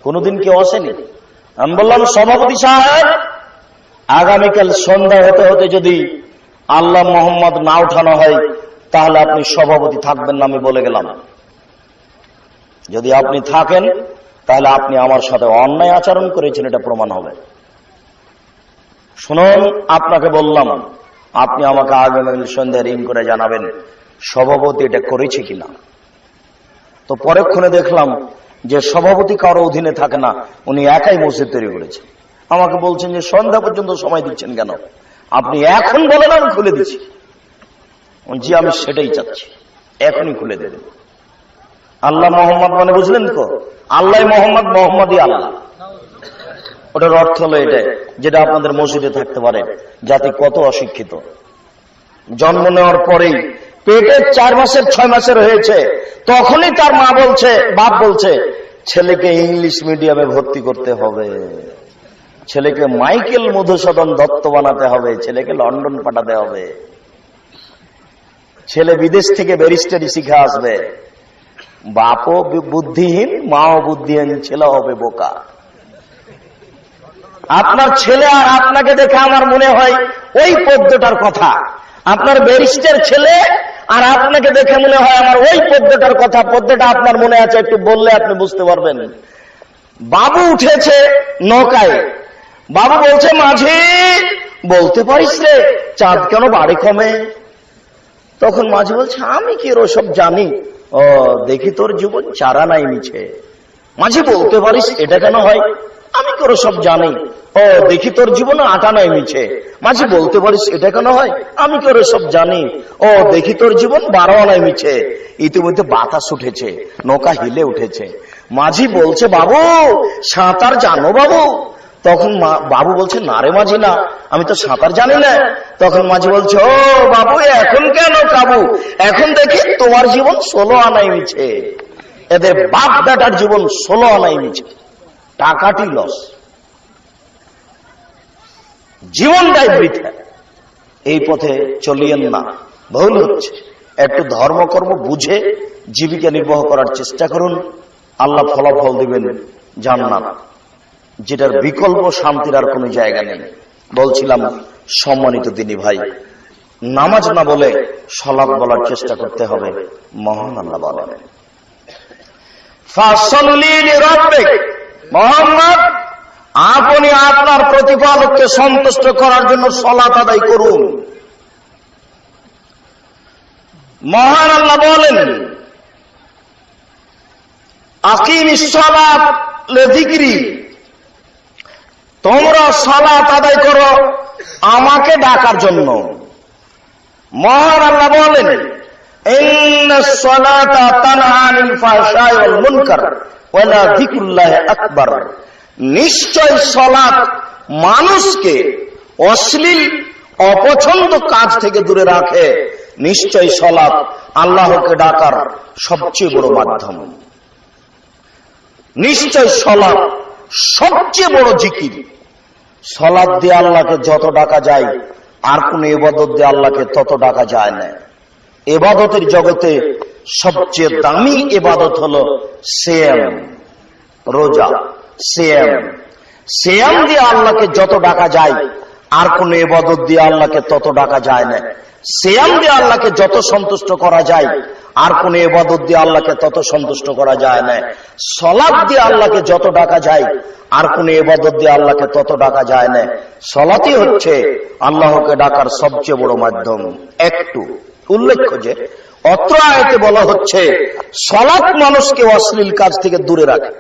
কোনদিন কেউ আসেনি? আমি বললাম, সভাপতি সাহেব, আগামীকাল সন্ধ্যা হতে হতে যদি আল্লাহ মোহাম্মদ না উঠানো হয় তাহলে আপনি সভাপতি থাকবেন না, আমি বলে গেলাম। যদি আপনি থাকেন তাহলে আপনি আমার সাথে অন্যায় আচরণ করেছেন, এটা প্রমাণ হবে। শুনুন, আপনাকে বললাম, আপনি আমাকে আগামীকাল সন্ধ্যায় রিং করে জানাবেন সভাপতি এটা করেছে কিনা। তো পরক্ষণে দেখলাম যে সভাপতি কারো অধীনে থাকে না, উনি একাই মসজিদ তৈরি করেছে। আমাকে বলছেন যে সন্ধ্যা পর্যন্ত সময় দিচ্ছেন কেন? আপনি এখন বলেন, আমি খুলে দিচ্ছি। জি, আমি সেটাই চাচ্ছি, এখনই খুলে দেবেন। আল্লাহ মোহাম্মদ মানে বুঝলেন তো? আল্লাহ মোহাম্মদ, মোহাম্মদই আল্লাহ। ওটার অর্থ হলো এটাই, যেটা আপনাদের মসজিদে থাকতে পারে। জাতি কত অশিক্ষিত, জন্ম নেওয়ার পরেই পেটে 4 মাসের 6 মাসের হয়েছে, তখনই তার মা বলছে, বাপ বলছে, ছেলেকে ইংলিশ মিডিয়ামে ভর্তি করতে হবে, ছেলেকে মাইকেল মধুসূদন দত্ত বানাতে হবে, ছেলেকে লন্ডন পাঠাতে হবে, ছেলে বিদেশ থেকে ব্যারিস্টারি শিখে আসবে। বাপও বুদ্ধিহীন, মাও বুদ্ধিহীন, ছেলে হবে বোকা। আপনার ছেলে আর আপনাকে দেখে আমার মনে হয় ওই পদ্মটার কথা। আপনার ব্যারিস্টার ছেলে আর আপনাকে দেখে মনে হয় আমার ওই পদ্মটার কথা। পদ্মটা আপনার মনে আছে, একটু বললে আপনি বুঝতে পারবেন। বাবু উঠেছে নৌকায়, বাবু বলছে, মাঝি বলতে পারিস রে চাঁদ কেন বাড়ি কমে? তখন মাঝি বলছে, আমি কি ওসব জানি? ও দেখি তোর জীবন চারা নাই মিছে। মাঝি বলতে পারিস এটা কেন হয়? আমি কি ওসব জানি। ও দেখি তোর জীবনে আটা নাই মিছে। মাঝি বলতে পারিস এটা কেন হয়? আমি কি ওসব জানি। ও দেখি তোর জীবন 12 আনায় মিছে। ইতিমধ্যে বাতাস উঠেছে, নৌকা হিলে উঠেছে। মাঝি বলছে, বাবু সাঁতার জানো বাবু? তখন বাবু বলছে, না রে মাঝি, না, আমি তো সাঁতার জানি না। তখন মাঝি বলছে, ও বাবু এখন কেন কাবু? এখন দেখি তোমার জীবন 16 আনায় মিছে। এদের বাপ বেটার জীবন 16 আনায় মিছে, টাকাটি লস, জীবনটাই বৃথা। এই পথে চলিয়েন না, ভুল হচ্ছে। একটু ধর্মকর্ম বুঝে জীবিকা নির্বাহ করার চেষ্টা করুন, আল্লাহ ফলাফল দিবেন জান্নাত, যেটার বিকল্প শান্তির আর কোনো জায়গা নেই। বলছিলাম, সম্মানিত দিনী ভাই, নামাজ না বলে সালাত বলার চেষ্টা করতে হবে। মহান আল্লাহ বলেন, ফাসল্লি লিরাব্বিক, মুহাম্মদ আপনি আপনার প্রতিপালককে সন্তুষ্ট করার জন্য সালাত আদায় করুন। মহান আল্লাহ বলেন, আকিমিস সালাত লিযিকরি, তোমরা সালাত আদায় করো আমাকে ডাকার জন্য। মহান আল্লাহ বলেন, ইন্নাস সালাতা তানহা আনিল ফাহশাই ওয়াল মুনকার ওয়া লাযিকরুল্লাহি আকবার, নিশ্চয় সালাত মানুষকে অশ্লীল অপছন্দ কাজ থেকে দূরে রাখে। নিশ্চয় সালাত আল্লাহকে ডাকার সবচেয়ে বড় মাধ্যম। নিশ্চয় সালাত সবচেয়ে বড় জিকির। সালাত দিয়ে আল্লাহকে যত ডাকা যায় আর কোন ইবাদত দিয়ে আল্লাহকে তত ডাকা যায় না। ইবাদতের জগতে সবচেয়ে দামি ইবাদত হলো সিয়াম, রোজা। সিয়াম দিয়ে আল্লাহকে যত ডাকা যায় আর কোন ইবাদত দিয়ে আল্লাহকে তত ডাকা যায় না। সিয়াম দিয়ে আল্লাহকে যত সন্তুষ্ট করা যায় আর কোন ইবাদত দিয়ে আল্লাহকে তত সন্তুষ্ট করা যায় না। সালাত দিয়ে আল্লাহকে যত ডাকা যায় আর কোন ইবাদত দিয়ে আল্লাহকে তত ডাকা যায় না। সালাতই হচ্ছে আল্লাহকে ডাকার সবচেয়ে বড় মাধ্যম। একটু উল্লেখ্য যে অত্র আয়াতে বলা হচ্ছে সালাত মানুষকে অশ্লীল কাজ থেকে দূরে রাখে।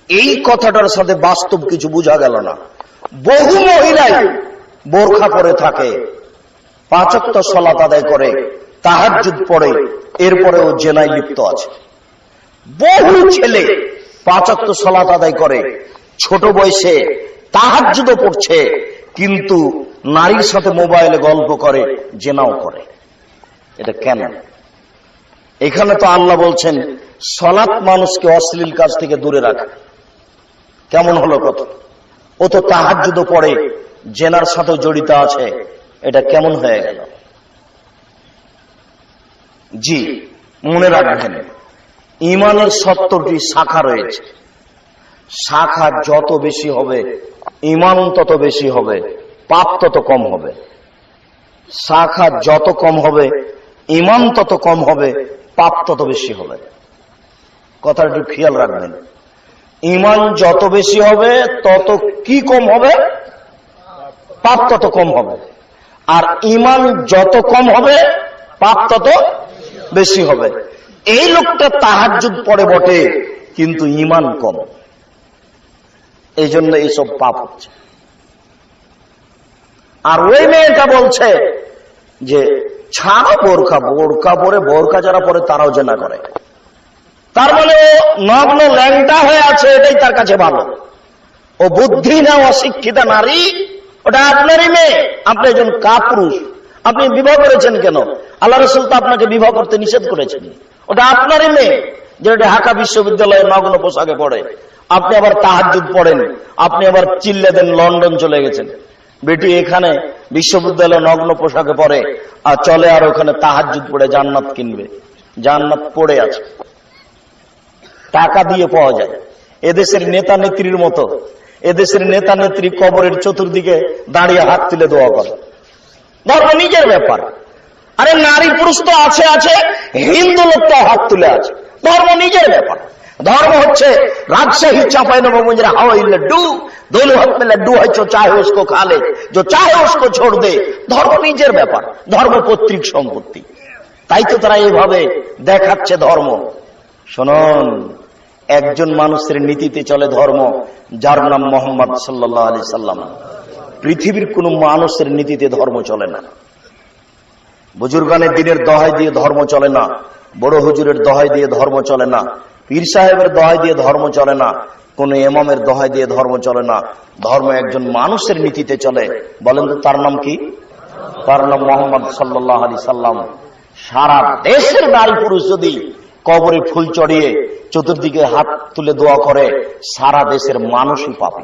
এই কথাটার সাথে বাস্তব কিছু বোঝা গেল না। বহু মহিলাই বোরখা পরে থাকে, 5 ওয়াক্ত সালাত আদায় করে, তাহাজ্জুদ পড়ে, এরপরেও জেনায় লিপ্ত আছে। বহু ছেলে 5 ওয়াক্ত সালাত আদায় করে, ছোট বয়সে তাহাজ্জুদও পড়ছে, কিন্তু নারীর সাথে মোবাইলে গল্প করে, জেনাও করে। এটা কেন? এখানে তো আল্লাহ বলছেন সালাত মানুষকে অশ্লীল কাজ থেকে দূরে রাখে। কেমন হলো কথা? ও তো তাহাজ্জুদও পড়ে, জেনার সাথে জড়িত আছে, এটা কেমন হয়ে গেল? জি, মনে রাখবেন, ইমানের 70টি শাখা রয়েছে। শাখা যত বেশি হবে ইমান তত বেশি হবে, পাপ তত কম হবে। শাখা যত কম হবে ইমান তত কম হবে, পাপ তত বেশি হবে। কথাটা একটু খেয়াল রাখবেন। ইমান যত বেশি হবে তত কি কম হবে? পাপ তত কম হবে। আর ইমান যত কম হবে পাপ তত বেশি হবে। এই লোকটা তাহাজ্জুদ পড়ে বটে, কিন্তু ইমান কম, এই জন্য এইসব পাপ হচ্ছে। আর ওই মেয়েটা বলছে যে ছাড়ো বোরকা, বোরকা পরে, বোরকা যারা পরে তারাও জেনা করে। তার মানে ও নগ্ন ল্যাংটা হয়ে আছে, এটাই তার কাছে ভালো। ও বুদ্ধি না, অশিক্ষিতা নারী, ওটা আপনারই মেয়ে। আপনি একজন কাপুরুষ, আপনি বিবাহ করেছেন কেন? আল্লাহ রাসূল তো আপনাকে বিবাহ করতে নিষেধ করেছেন। ওটা আপনারই মেয়ে, যেটা ঢাকা বিশ্ববিদ্যালয়ে নগ্ন পোশাকে পড়ে। আপনি আবার তাহাজ্জুদ পড়েন, আপনি আবার চিল্লে দেন লন্ডন চলে গেছেন। বেটি এখানে বিশ্ববিদ্যালয়ে নগ্ন পোশাকে পড়ে আর চলে, আর ওখানে তাহাজ্জুদ পড়ে জান্নাত কিনবে। জান্নাত পড়ে আছে, টাকা দিয়ে পাওয়া যায়। এদেশের নেতা নেত্রীর মতো, এদেশের নেতা নেত্রী কবরের চতুর্দিকে দাঁড়িয়ে হাত তুলে দোয়া করে। ধর্ম নিজের ব্যাপার। আরে নারী পুরুষ তো আছে আছে, হিন্দু লোক তো হাত তুলে আছে। ধর্ম নিজের ব্যাপার। धर्म হচ্ছে राजशाही चांपाइनबाबगंज हवाई लड्डू, दोनों हाथ में लड्डू है, जो चाहे उसको खा ले, जो चाहे उसको छोड़ दे। धर्म নিজের ব্যাপার, ধর্ম পৈতৃক সম্পত্তি। তাই তো তারা এইভাবে দেখাচ্ছে ধর্ম। শুনুন, একজন মানুষের নীতিতে চলে ধর্ম, যার নাম মোহাম্মদ সাল্লাল্লাহু আলাইহি সাল্লাম। পৃথিবীর কোন মানুষের নীতিতে ধর্ম চলে না। বুজুর্গানের দিনের দোহাই দিয়ে ধর্ম চলে না, বড় হুজুরের দোহাই দিয়ে ধর্ম চলে না, পীর সাহেবের দোহাই দিয়ে ধর্ম চলে না, কোন ইমামের দোহাই দিয়ে ধর্ম চলে না। ধর্ম একজন মানুষের নীতিতে চলে। বলেন তো তার নাম কি? তার নাম মোহাম্মদ সাল্লাল্লাহু আলাইহি সাল্লাম। সারা দেশের নারী পুরুষ যদি কবরে ফুল চড়িয়ে চতুর্দিকে হাত তুলে দোয়া করে, সারা দেশের মানুষই পাবে।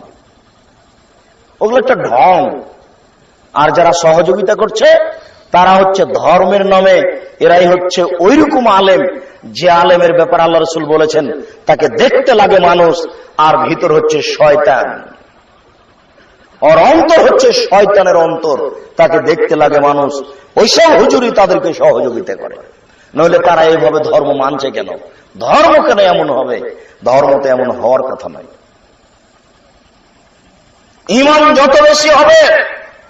ওগুলো একটা ঢং। আর যারা সহযোগিতা করছে তারা হচ্ছে ধর্মের নামে, এরাই হচ্ছে ওইরকম আলেম যে আলেমের ব্যাপারে আল্লাহ রাসূল বলেছেন তাকে দেখতে লাগে মানুষ, আর ভিতর হচ্ছে শয়তান, আর অন্তর হচ্ছে শয়তানের অন্তর, তাকে দেখতে লাগে মানুষ। ওইসব হুজুরই তাদেরকে সহযোগিতা করে। নইলে তারা এইভাবে ধর্ম মানছে কেন? ধর্ম কেন এমন হবে? ধর্ম তো এমন হওয়ার কথা নয়। ঈমান যত বেশি হবে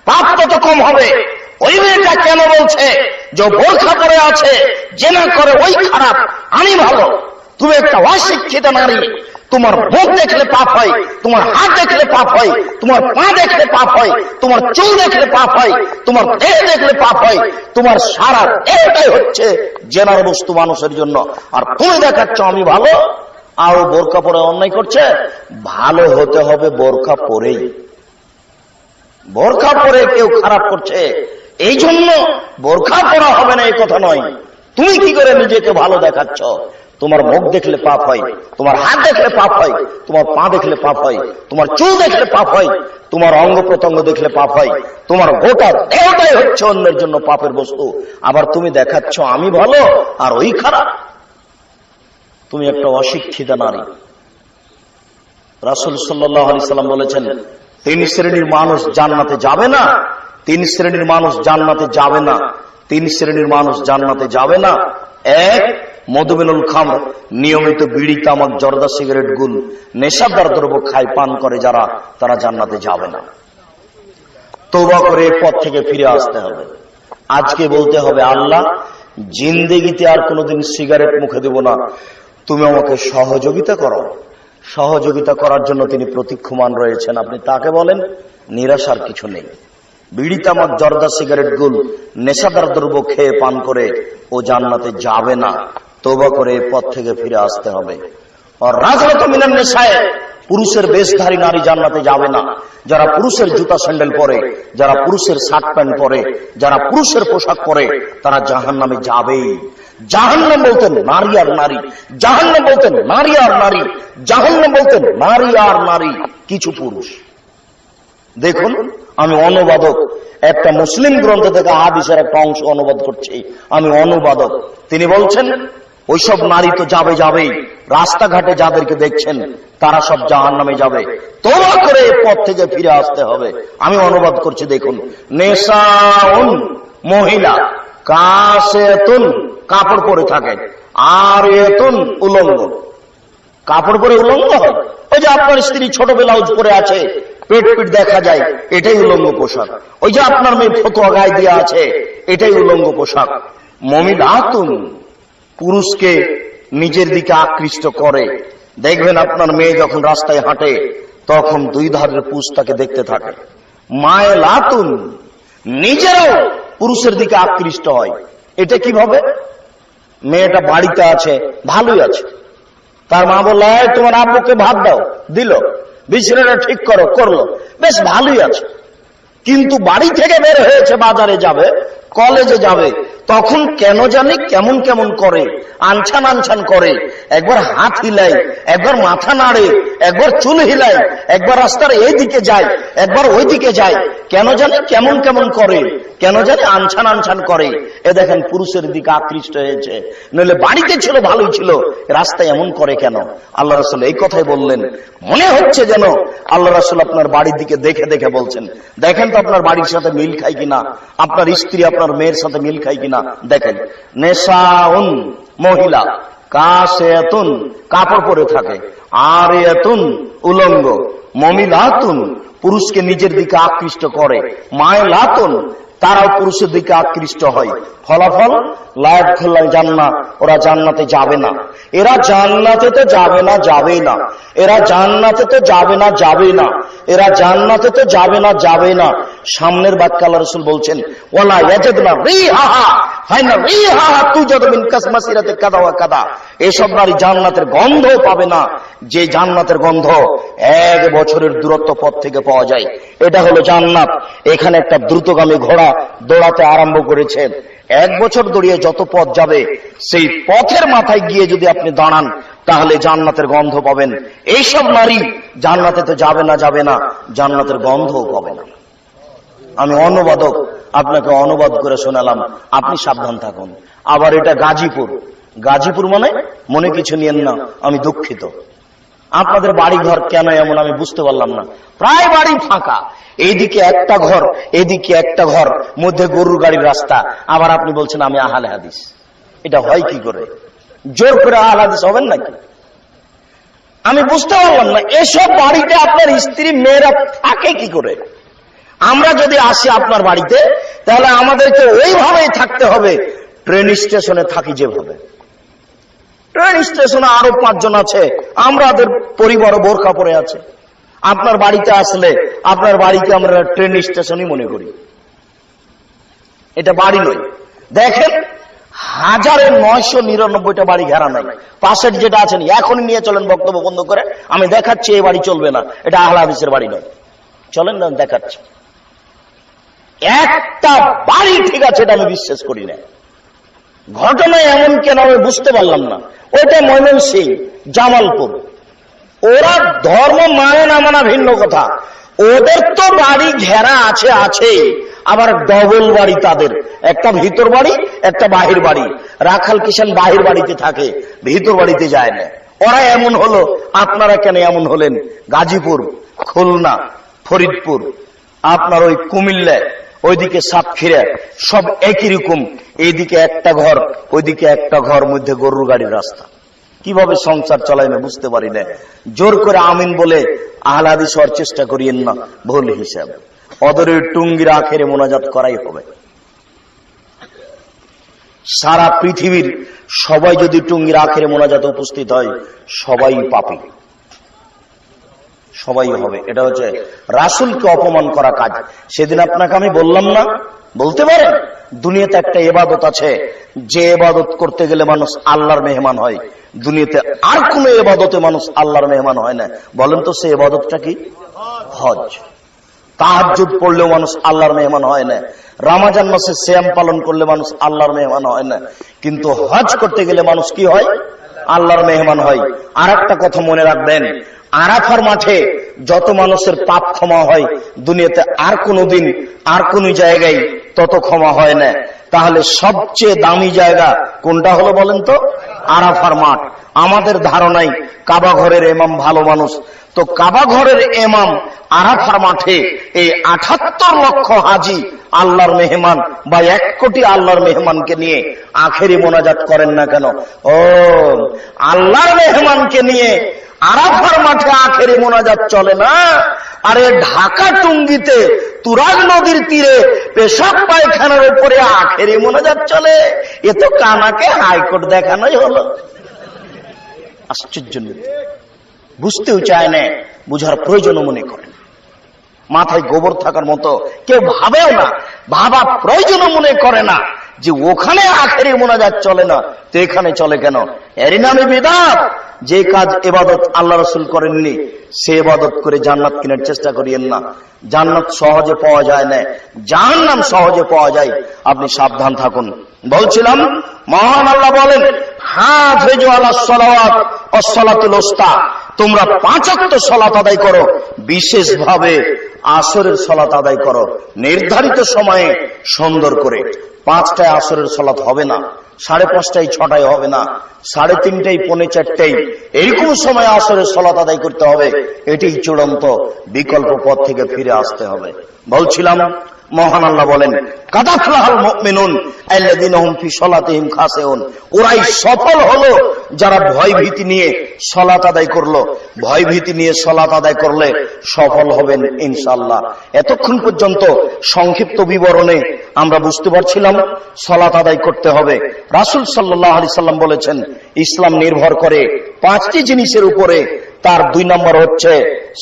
পাপ তত কম হবে। ওই মেয়েটা কেন বলছে যে বোরখা পরে আছে, জেনা করে, ওই খারাপ, আমি ভালো? তুমি একটা অশিক্ষিত নারী, তোমার মুখ দেখলে পাপ হয়, তোমার হাত দেখলে পাপ হয়, তোমার পা দেখলে পাপ হয়, তোমার চুল দেখলে পাপ হয়, তোমার দেহ দেখলে পাপ হয়, তোমার সারা দেহটাই হচ্ছে জেনার বস্তু মানুষের জন্য। আর তুমি দেখাচ্ছ আমি ভালো, আর বোরখা পরে অন্যায় করছে। ভালো হতে হবে বোরখা পরেই। বোরখা পরে কেউ খারাপ করছে, এই জন্য বোরখা পরা হবে না এই কথা নয়। তুমি কি করে নিজেকে ভালো দেখাচ্ছ? তোমার মুখ দেখলে পাপ হয়, তোমার হাত দেখলে পাপ হয়, তোমার পা দেখলে পাপ হয়, তোমার চুল দেখলে পাপ হয়, তোমার অঙ্গ প্রত্যঙ্গ দেখলে পাপ হয়, তোমার গোটা দেহটাই হচ্ছে অন্যের জন্য পাপের বস্তু। আবার তুমি দেখাচ্ছ আমি ভালো আর ওই খারাপ। তুমি একটা অশিক্ষিত নারী। রাসূল সাল্লাল্লাহু আলাইহি সাল্লাম বলেছেন, তিন শ্রেণীর মানুষ জান্নাতে যাবে না, তিন শ্রেণীর মানুষ জান্নাতে যাবে না, তিন শ্রেণীর মানুষ জান্নাতে যাবে না। এক, মধুমেনুল খামর, নিয়মিত বিড়ি, তামাক, জর্দা, সিগারেট, গুল, নেশাদার দ্রব্য খায়, পান করে যারা, তারা জান্নাতে যাবে না। তওবা করে এই পথ থেকে ফিরে আসতে হবে। আজকে বলতে হবে, আল্লাহ, জিন্দেগিতে আর কোনোদিন সিগারেট মুখে দেব না, তুমি আমাকে সহযোগিতা করো। সহযোগিতা করার জন্য তিনি প্রতীক্ষমান রয়েছেন। আপনি তাকে বলেন, নিরাশার কিছু নেই। বিড়ি, তামাক, জর্দা, সিগারেট, গুল, নেশাদার দ্রব্য খেয়ে পান করে ও জান্নাতে যাবে না। তওবা করে এই পথ থেকে ফিরে আসতে হবে। আর রাজরত মিনান নেশায়, পুরুষের বেশধারী নারী জান্নাতে যাবে না। যারা পুরুষের জুতা স্যান্ডেল পরে, যারা পুরুষের শার্ট প্যান্ট পরে, যারা পুরুষের পোশাক পরে, তারা জাহান্নামে যাবেই। জাহান্নাম বলতেন নারী আর নারী, জাহান্নাম বলতেন নারী আর নারী, জাহান্নাম বলতেন নারী আর নারী, কিছু পুরুষ। দেখুন, আমি অনুবাদক, একটা মুসলিম গ্রন্থ থেকে হাদিসের একটা অংশ অনুবাদ করছি, আমি অনুবাদক। তিনি বলছেন, ওইসব নারী তো যাবে যাবেই, রাস্তাঘাটে যাদেরকে দেখছেন তারা সব জাহান্নামে যাবে। তওবা করে এই পথ থেকে ফিরে আসতে হবে। আমি অনুবাদ করছি, দেখুন। নেশাউন, মহিলা, কাসেতুন, কাপড় পরে থাকে, আর এতুন, উলঙ্গ। কাপড় পরে উলঙ্গ হয়, ওই যে আপনার স্ত্রী ছোট ব্লাউজ পরে আছে, পেট পিট দেখা যায়, এটাই উলঙ্গ পোশাক। ওই যে আপনার মেয়ে ফতুয়া গায়ে দিয়ে আছে, এটাই উলঙ্গ পোশাক। মুমিনাতুন, পুরুষকে নিজের দিকে আকৃষ্ট করে। দেখবেন আপনার মেয়ে যখন রাস্তায় হাঁটে তখন দুই ধারের পুরুষ তাকে দেখতে থাকে। মায়লাতুন, নিজেরাও পুরুষের দিকে আকৃষ্ট হয়। এটা কিভাবে? মেয়েটা বাড়িতে আছে, ভালোই আছে, তার মা বললো তোমার আব্বুকে ভাত দাও, দিল, বিছানাটা ঠিক করো, করলো, বেশ ভালোই আছে। কিন্তু বাড়ি থেকে বের হয়েছে, বাজারে যাবে, কলেজে যাবে, তখন কেন জানি কেমন কেমন করে, আনছান আনছান করে, একবার হাত হিলায়, একবার মাথা নাড়ে, একবার চুল হিলায়, একবার রাস্তার এই দিকে যায়, একবার ওই দিকে যায়, কেন জানি কেমন কেমন করে, কেন জানি আনছান আনছান করে। এ দেখেন পুরুষের দিকে আকৃষ্ট হয়েছে, নইলে বাড়িতে ছিল ভালোই ছিল, রাস্তায় এমন করে কেন? আল্লাহ রাসূল এই কথাই বললেন। মনে হচ্ছে যেন আল্লাহ রাসূল আপনার বাড়ির দিকে দেখে দেখে বলছেন, দেখেন তো আপনার বাড়ির সাথে মিল খায় কিনা, আপনার স্ত্রী আপনার মেয়ের সাথে মিল খায় কিনা। দেখেন, নেশাউন মহিলা, কাসেতুন কাপড় পরে থাকে, আরিয়াতুন উলঙ্গ, মমিলাতুন পুরুষকে নিজের দিকে আকৃষ্ট করে, মায়লাতুন তারাও পুরুষের দিকে আকৃষ্ট হয়। ফলাফল লায়াত খোল্লাল জান্নাত, ওরা জান্নাতে যাবে না। এরা জান্নাতে তো যাবে না, যাবেই না। এরা জান্নাতে তো যাবে না, যাবেই না। এরা জান্নাতে তো যাবে না, যাবে না। সামনের বাক্যে আল্লাহ রাসূল বলছেন, ওয়ালা ইয়াজিদনা রিহাহা ফাইনা রিহাহা তুজাদু মিন কাসমাসিরাতি কাদা ওয়া কাদা। এসব নারী জান্নাতের গন্ধ পাবে না, যে জান্নাতের গন্ধ 1 বছরের দূরত্ব পথ থেকে পাওয়া যায়। এটা হলো জান্নাত। এখানে একটা দ্রুতগামী ঘোড়া দৌড়াতে আরম্ভ করেছে। 1 বছর দৌড়িয়ে যত পথ যাবে, সেই পথের মাথায় গিয়ে যদি আপনি দাঁড়ান, তাহলে জান্নাতের গন্ধ পাবেন। এইসব নারী জান্নাতে তো যাবে না, যাবে না, জান্নাতের গন্ধও পাবে না। আমি অনুবাদক, আপনাকে অনুবাদ করে শোনালাম, আপনি সাবধান থাকুন। আবার এটা গাজীপুর। গাজীপুর মানে মনে কিছু নিয়েন না, আমি দুঃখিত। আপনাদের বাড়ি ঘর কেন এমন আমি বুঝতে পারলাম না। প্রায় বাড়ি ফাঁকা, এইদিকে একটা ঘর, এদিকে একটা ঘর, মধ্যে গরুর গাড়ির রাস্তা। আবার আপনি বলছেন আমি আহলে হাদিস। এটা হয় কি করে? জোর করে আহলে হাদিস হবেন নাকি? আমি বুঝতে পারলাম না। এসব বাড়িতে আপনার স্ত্রী মেয়েরা থাকে কি করে? আমরা যদি আসি আপনার বাড়িতে, তাহলে আমাদেরকে ওইভাবেই থাকতে হবে ট্রেন স্টেশনে থাকি যেভাবে। ট্রেন স্টেশনে আরো 5 জন আছে, আমাদের পরিবারও বোরকা পরে আছে। আপনার বাড়িতে আসলে আপনার বাড়িকে আমরা ট্রেন স্টেশনই মনে করি। এটা বাড়ি নয়। দেখেন, 1999টা বাড়ি ঘেরা নাই। পাশের যেটা আছেন এখনই নিয়ে চলেন, বক্তব্য বন্ধ করে। আমি দেখাচ্ছি এই বাড়ি চলবে না, এটা আহলে হাদিসের বাড়ি নয়। চলেন না, দেখাচ্ছি। একটা বাড়ি ঠিক আছে, এটা আমি বিশ্বাস করি না। ঘটনা এমন কেন আমি বুঝতে পারলাম না। ওইটা ময়মনসিংহ, জামালপুর। ওরা ধর্ম মানে না মানা ভিন্ন কথা, ওদের তো বাড়ি ঘেরা আছে, আছে আবার ডবল বাড়ি তাদের, একটা ভিতর বাড়ি একটা বাহির বাড়ি। রাখাল কিষান বাহির বাড়িতে থাকে, ভিতর বাড়িতে যায় না। ওরা এমন হলো, আপনারা কেন এমন হলেন? গাজীপুর, খুলনা, ফরিদপুর, আপনার ওই কুমিল্লা, ওইদিকে সাতক্ষীরা, সব একই রকম। এইদিকে একটা ঘর, ওইদিকে একটা ঘর, মধ্যে গরুর গাড়ির রাস্তা। কিভাবে সংসার চলাই না বুঝতে পারি না। জোর করে আমিন বলে আহলে হাদিস হওয়ার চেষ্টা করিয়েন না, ভুল হিসাব। ওদের টুঙ্গির আখেরে মোনাজাত করাই হবে। সারা পৃথিবীর সবাই যদি টুঙ্গির আখেরে মোনাজাতে উপস্থিত হয়, সবাই পাপী, সবাই হবে। এটা হচ্ছে রাসূলকে অপমান করা কাজ। সেদিন আপনাকে আমি বললাম না, বলতে পারেন দুনিয়াতে একটা ইবাদত আছে, যে ইবাদত করতে গেলে মানুষ আল্লাহর মেহমান হয়। দুনিয়াতে আর কোন ইবাদতে মানুষ আল্লাহর মেহমান হয় না। বলেন তো সেই ইবাদতটা কি? হজ। তাহাজ্জুদ পড়লেও মানুষ আল্লাহর মেহমান হয় না। রমজান মাসে সিয়াম পালন করলে মানুষ আল্লাহর মেহমান হয় না। কিন্তু হজ করতে গেলে মানুষ কি হয়? আল্লাহর মেহমান হয়। আর একটা কথা মনে রাখবেন, আরাফার মাঠে যত মানুষের পাপ ক্ষমা হয়, দুনিয়াতে আর কোনদিন আর কোন জায়গায় তত ক্ষমা হয় না। তাহলে সবচেয়ে দামি জায়গা কোনটা হলো বলেন তো? আরাফার মাঠ। আমাদের ধারণাই কাবা ঘরের ইমাম ভালো মানুষ, তো কাবা ঘরের ইমাম আরাফার মাঠে এই ৭৮ লক্ষ হাজি আল্লাহর মেহমান বা 1 কোটি আল্লাহর মেহমানকে নিয়ে আখেরি মোনাজাত করেন না কেন? ও আল্লাহর মেহমানকে নিয়ে আরাফার মাঠে আখেরি মোনাজাত চলে না। আরে ঢাকা টুঙ্গিতে তুরাগ নদীর তীরে পেশাব পায়খানার উপরে আখেরি মোনাজাত চলে। এ তো কানাকে হাইকোর্ট দেখানোই হলো। আশ্চর্য, বুঝতেও চায় না, বুঝার প্রয়োজন মনে করেন। মাথায় গোবর থাকার মতো কেউ ভাবেও না, ভাবা প্রয়োজনও মনে করে না যে ওখানে আখেরি মোনাজাত চলে না তো এখানে চলে কেন। এরই নামে বিদআত। যে কাজ ইবাদত আল্লাহ রাসূল করেননি সে ইবাদত করে জান্নাত কেনার চেষ্টা করিয়েন না। জান্নাত সহজে পাওয়া যায় না, জাহান্নাম সহজে পাওয়া যায়। আপনি সাবধান থাকুন। বলছিলাম মহান আল্লাহ বলেন, হাফিজু আলাস সালাওয়াত ওয়াস সালাতুল উস্তা, তোমরা 5 ওয়াক্ত সালাত আদায় করো, বিশেষভাবে আসরের সালাত আদায় করো নির্ধারিত সময়ে সুন্দর করে। 5টায় আসরের সালাত হবে না, 5:30টায় 6টায় হবে না, 3:30টায় 3:45টায় এইরকম সময় আসরের সালাত আদায় করতে হবে। এটাই চূড়ান্ত, বিকল্প পথ থেকে ফিরে আসতে হবে। বলছিলাম মহান আল্লাহ বলেন, কাদ আফলাহাল মুমিনুন আল্লাযীনা হুম ফি সালাতিহিম খাশিউন, ওরাই সফল হলো যারা ভয় ভীতি নিয়ে সালাত আদায় করলো। ভয় ভীতি নিয়ে সালাত আদায় করলে সফল হবেন ইনশাআল্লাহ। এতক্ষণ পর্যন্ত সংক্ষিপ্ত বিবরণে আমরা বুঝতে পারছিলাম সালাত আদায় করতে হবে। রাসূল সাল্লাল্লাহু আলাইহি সাল্লাম বলেছেন, ইসলাম নির্ভর করে 5টি জিনিসের উপরে, তার 2 নম্বর হচ্ছে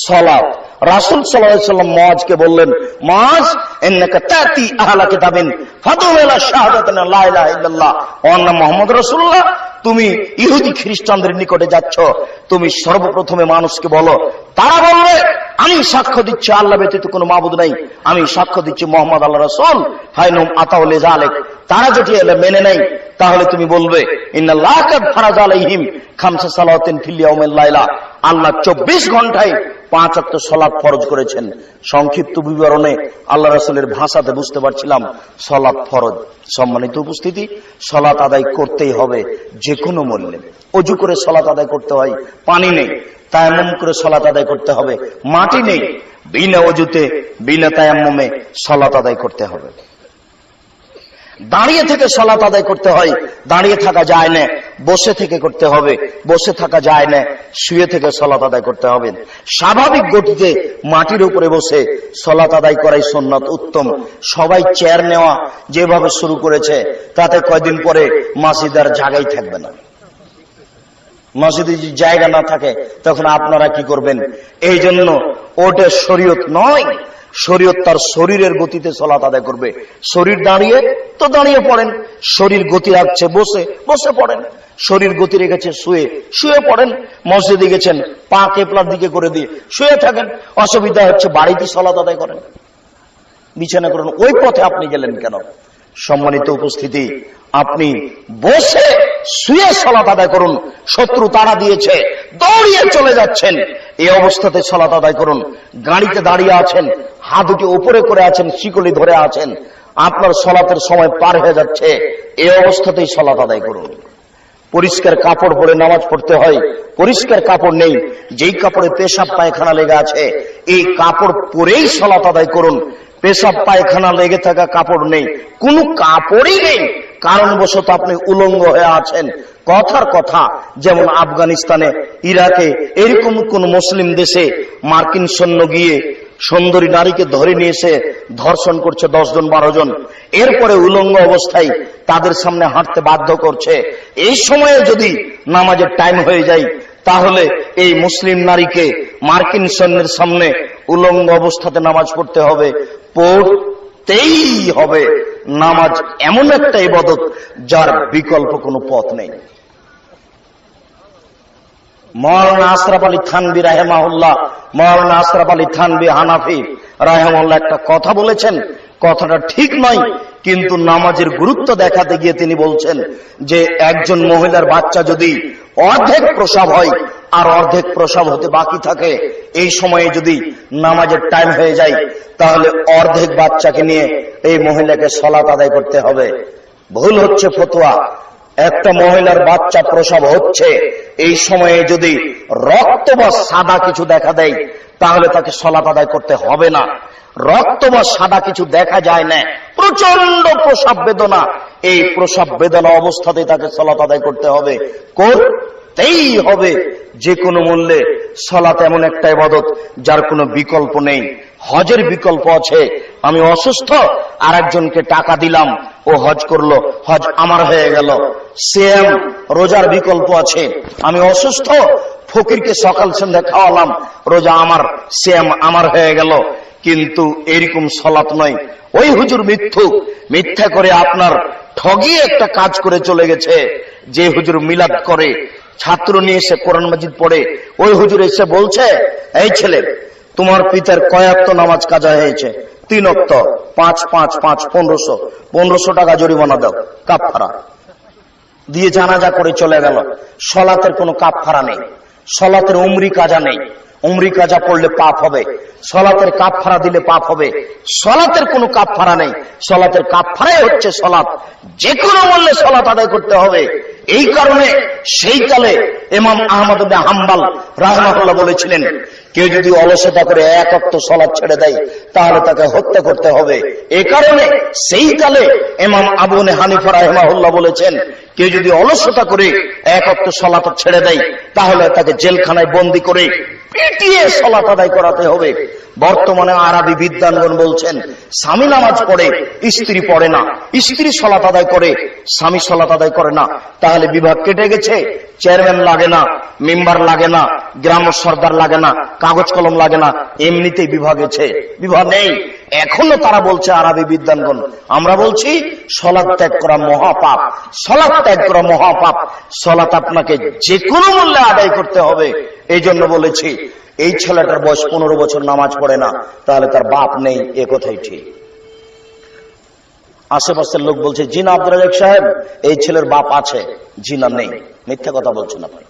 সালাত। রাসূল সাল্লাল্লাহু আলাইহি সাল্লাম মুআজকে বললেন, মুআজ ইন্নাকা তাতি আহলা কিতাবিন ফাদউ ইলা শাহাদাতিন লা ইলাহা ইল্লাল্লাহ ওয়া আন্না মুহাম্মাদুর রাসূলুল্লাহ, তুমি ইহুদি খ্রিস্টানদের নিকটে যাচ্ছ, তুমি সর্বপ্রথমে মানুষকে বলো, তারা বলবে আমি সাক্ষ্য দিচ্ছি আল্লাহ ব্যতীত কোনো মাবুদ নাই, আমি সাক্ষ্য দিচ্ছি মুহাম্মদ আল্লাহর রাসূল, হাইনুম আতাউ লিযালিক। তারা যদি এলে মেনে নেয় তাহলে তুমি বলবে ইন্নাল্লাহ কাদ ফারাজ আলাইহিম খামসা সালাওয়াতিন ফিল ইয়াউমিল লাইলা, আল্লাহ 24 ঘন্টায় 5 ওয়াক্ত সালাত ফরজ করেছেন। সংক্ষিপ্ত বিবরণে আল্লাহ রাসূলের ভাষাতে বুঝতে পারছিলাম সালাত ফরজ। সম্মানিত উপস্থিতি, সালাত আদায় করতেই হবে যে কোনো মূল্যে। ওযু করে সালাত আদায় করতে হয়, পানি নেই, তায়াম্মুম করে সালাত আদায় করতে হবে, মাটি নেই, বিনা ওযুতে বিনা তায়াম্মুমে সালাত আদায় করতে হবে। দাঁড়িয়ে থেকে সালাত আদায় করতে হয়, দাঁড়িয়ে থাকা যায় না, বসে থেকে করতে হবে, বসে থাকা যায় না, শুয়ে থেকে সালাত আদায় করতে হবে। স্বাভাবিক গতিতে মাটির উপরে বসে সালাত আদায় করাই সুন্নাত, উত্তম। সবাই চেয়ার নেওয়া যেভাবে শুরু করেছে তাতে কয়দিন পরে মসজিদ আর জায়গাই থাকবে না। মসজিদে যদি জায়গা না থাকে তখন আপনারা কি করবেন? এই জন্য ওটা শরীয়ত নয়। শরীয়ত তার শরীরের গতিতে সালাত আদায় করবে। শরীর দাঁড়িয়ে তো দাঁড়িয়ে পড়েন, শরীর গতি রাখছে বসে বসে পড়েন, শরীর গতি রেখেছে শুয়ে শুয়ে পড়েন, মসজিদে গেছেন পা কেবলার দিকে করে দিয়ে শুয়ে থাকেন। অসুবিধা হচ্ছে বাড়িতে সালাত আদায় করেন, বিছানা করেন। ওই পথে আপনি গেলেন কেন? সম্মানিত উপস্থিতি, আপনি বসে শুয়ে সালাত আদায় করুন। শত্রু তাড়া দিয়েছে, দৌড়িয়ে চলে যাচ্ছেন, এই অবস্থাতে সালাত আদায় করুন। গাড়িতে দাঁড়িয়ে আছেন, হাত দুটি উপরে করে আছেন, শিকলি ধরে আছেন, আপনার সালাতের সময় পার হয়ে যাচ্ছে, এই অবস্থাতেই সালাত আদায় করুন। পরিষ্কার কাপড় পরে নামাজ পড়তে হয়, পরিষ্কার কাপড় নেই, যেই কাপড়ে পেশাব পায়খানা লেগে আছে এই কাপড় পরেই সালাত আদায় করুন। পেশাব পায়খানা লেগে থাকা কাপড় নেই, কোন কাপড়ই নেই, কারণবশত আপনি উলঙ্গ হয়ে আছেন, কথার কথা যেমন আফগানিস্তানে, ইরাকে এরকম কোন মুসলিম দেশে মার্কিন সৈন্য গিয়ে সুন্দরী নারীকে ধরে নিয়ে এসে ধর্ষণ করছে 10 জন 12 জন, এরপরে উলঙ্গ অবস্থায় তাদের সামনে হাঁটতে বাধ্য করছে। এই সময়ে যদি নামাজের টাইম হয়ে যায় তাহলে এই মুসলিম নারীকে মার্কিন সৈন্যের সামনে উলঙ্গ অবস্থাতে নামাজ পড়তে হবে, পড়তেই হবে। নামাজ এমন একটা ইবাদত যার বিকল্প কোনো পথ নেই। মাওলানা আশরাফ আলী থানভী রাহিমাহুল্লাহ, মাওলানা আশরাফ আলী থানভী হানাফি রাহিমাহুল্লাহ একটা কথা বলেছেন, কথাটা ঠিক নয়, কিন্তু নামাজের গুরুত্ব দেখাতে গিয়ে তিনি বলছেন যে একজন মহিলার বাচ্চা যদি অর্ধেক প্রসব হয় আর অর্ধেক প্রসব হতে বাকি থাকে, এই সময়ে যদি নামাজের টাইম হয়ে যায় তাহলে অর্ধেক বাচ্চাকে নিয়ে এই মহিলাকে সালাত আদায় করতে হবে। ভুল হচ্ছে ফতোয়া। একটা মহিলার বাচ্চা প্রসব হচ্ছে, এই সময়ে যদি রক্ত বা সাদা কিছু দেখা দেয় তাহলে তাকে সালাত আদায় করতে হবে না। রক্ত বা সাদা কিছু দেখা যায় না, প্রচন্ড প্রসব বেদনা, এই প্রসব বেদনা অবস্থাতে তাকে সালাত আদায় করতে হবে, করতেই হবে যে কোনো মূল্যে। সালাত এমন একটা ইবাদত যার কোনো বিকল্প নেই। হজের বিকল্প আছে, আমি অসুস্থ আর একজনকে টাকা দিলাম, ও হজ করলো, হজ আমার হয়ে গেল। সিয়াম রোজার বিকল্প আছে, আমি অসুস্থ ফকিরকে সকাল সন্ধ্যা খাওয়ালাম, রোজা আমার, সিয়াম আমার হয়ে গেল। কিন্তু এরকম সলাত নয়। ওই হুজুর মিথ্যা করে আপনার ঠগিয়ে একটা কাজ করে চলে গেছে। যে হুজুর মিলাদ করে, ছাত্র নিয়ে এসে কোরআন মাজিদ পড়ে, ওই হুজুর এসে বলছে, এই ছেলে, তোমার পিতার কয় ওয়াক্ত নামাজ কাজা হয়েছে? 3 ওয়াক্ত। 5 5 5 1500 টাকা জরিমানা দাও, কাফারা দিয়ে জানাজা করে চলে গেল। সলাতের কোনো কাফারা নেই, সলাতের উমরি কাজা নেই। উমরি কাজা পড়লে পাপ হবে, সলাতের কাফারা দিলে পাপ হবে। সলাতের কোনো কাফারা নেই, সলাতের কাফারাই হচ্ছে সলাত। যে কোনো মূল্যে সলাত আদায় করতে হবে। এই কারণে সেই কালে ইমাম আহমদ ইবনে হাম্বল রাহমাহুল্লাহ বলেছিলেন, কেউ যদি অলসতা করে 1 ওয়াক্ত সলাত ছেড়ে দেয় তাহলে তাকে হত্যা করতে হবে। এই কারণে সেই কালে ইমাম আবু হানিফা রাহমাহুল্লাহ বলেছেন, কেউ যদি অলসতা করে 1 ওয়াক্ত সলাত ছেড়ে দেয় তাহলে তাকে জেলখানায় বন্দী করে পিটিয়ে সলাত আদায় করাতে হবে। বর্তমানে আরবি বিদ্বানগণ বলছেন, স্বামী নামাজ পড়ে, স্ত্রী পড়ে না, স্ত্রী সলাত আদায় করে, স্বামী সলাত আদায় করে না, তাহলে বিভাগ কেটে গেছে। চেয়ারম্যান লাগে না, মেম্বার লাগে না, গ্রাম সর্দার লাগে না, কাগজ কলম লাগে না, এমনিতেই বিভাগ গেছে। বিভাগ নেই। এখনো তারা বলছে আরবি বিদ্বানগণ, আমরা বলছি সলাত ত্যাগ করা মহাপাপ, সলাত ত্যাগ করা মহাপাপ। সলাত আপনাকে যে কোনো মূল্যে আদায় করতে হবে। এই জন্য বলেছি, এই ছেলেটার বয়স 15 বছর নামাজ পড়ে না, তাহলে তার বাপ নেই, এ কথাই ঠিক। আশেপাশের লোক বলছে, জি না আব্দুর রাজ্জাক সাহেব, এই ছেলের বাপ আছে। জি না, নেই। মিথ্যা কথা বলছেন আপনি।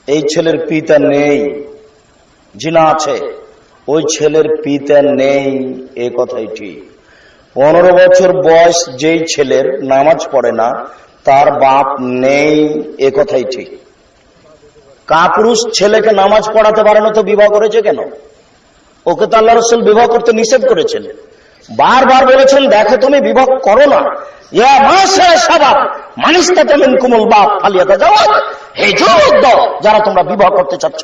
এই ছেলের পিতা নেই। জি না, আছে। ওই ছেলের পিতা নেই, এ কথাই ঠিক। 15 বছর বয়স যেই ছেলের নামাজ পড়ে না, তার বাপ নেই, এ কথাই ঠিক। কাপুরুষ ছেলেকে নামাজ পড়াতে পারে না তো বিবাহ করেছে কেন? ওকে তো আল্লাহ রাসূল বিবাহ করতে নিষেধ করেছেন। বারবার বলেছেন, দেখো তুমি বিবাহ করো না। ইয়া মাসা শাবাব মানিস্তাতা মিনকুমুল বাপ ফালিয়াতাজাওয়াজ। হে যুবক, যারা তোমরা বিবাহ করতে চাচ্ছ,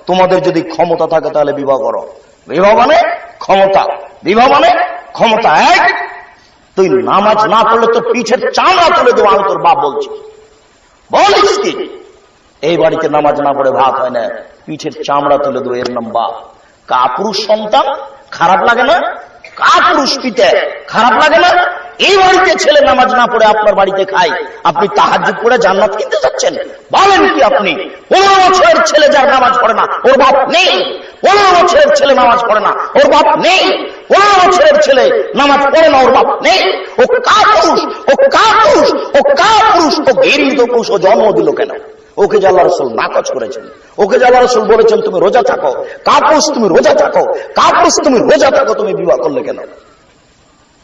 তোমাদের যদি ক্ষমতা থাকে তাহলে বিবাহ করো। বিবাহ মানে ক্ষমতা, বিবাহ মানে ক্ষমতা। এক, তুই নামাজ না পড়লে তোর পিঠের চামড়া তুলে দেবো, আমি তোর বাপ বলছি। বলিস কি? এই বাড়িতে নামাজ না পড়ে ভাত হয় না, পিঠের চামড়া তুলে দেবো, এর নাম বাপ। কাপুরুষ সন্তান, খারাপ লাগে না? কাপুরুষ পিতা, খারাপ লাগে না? এই বাড়িতে ছেলে নামাজ না পড়ে আপনার বাড়িতে খায়, আপনি তাহাজ্জুদ করে জান্নাত কিনতে যাচ্ছেন? বলেন কি আপনি? 15 বছরের ছেলে যার নামাজ পড়ে না, ওর বাপ নেই। 15 বছরের ছেলে নামাজ পড়ে না, ওর বাপ নেই। 15 বছরের ছেলে নামাজ পড়ে না, ওর বাপ নেই। ও কাপুরুষ, ও কাপুরুষ, ও কাপুরুষ, ও ঘৃণিত পুরুষ। ও জন্ম দিল কেন? ওকে যে আল্লাহ রাসূল নাকচ করেছেন, ওকে যে আল্লাহ রাসূল বলেছেন তুমি রোজা থাকো। কাপুরুষ, তুমি রোজা থাকো, কাপুরুষ, তুমি রোজা থাকো, তুমি বিবাহ করলে কেন?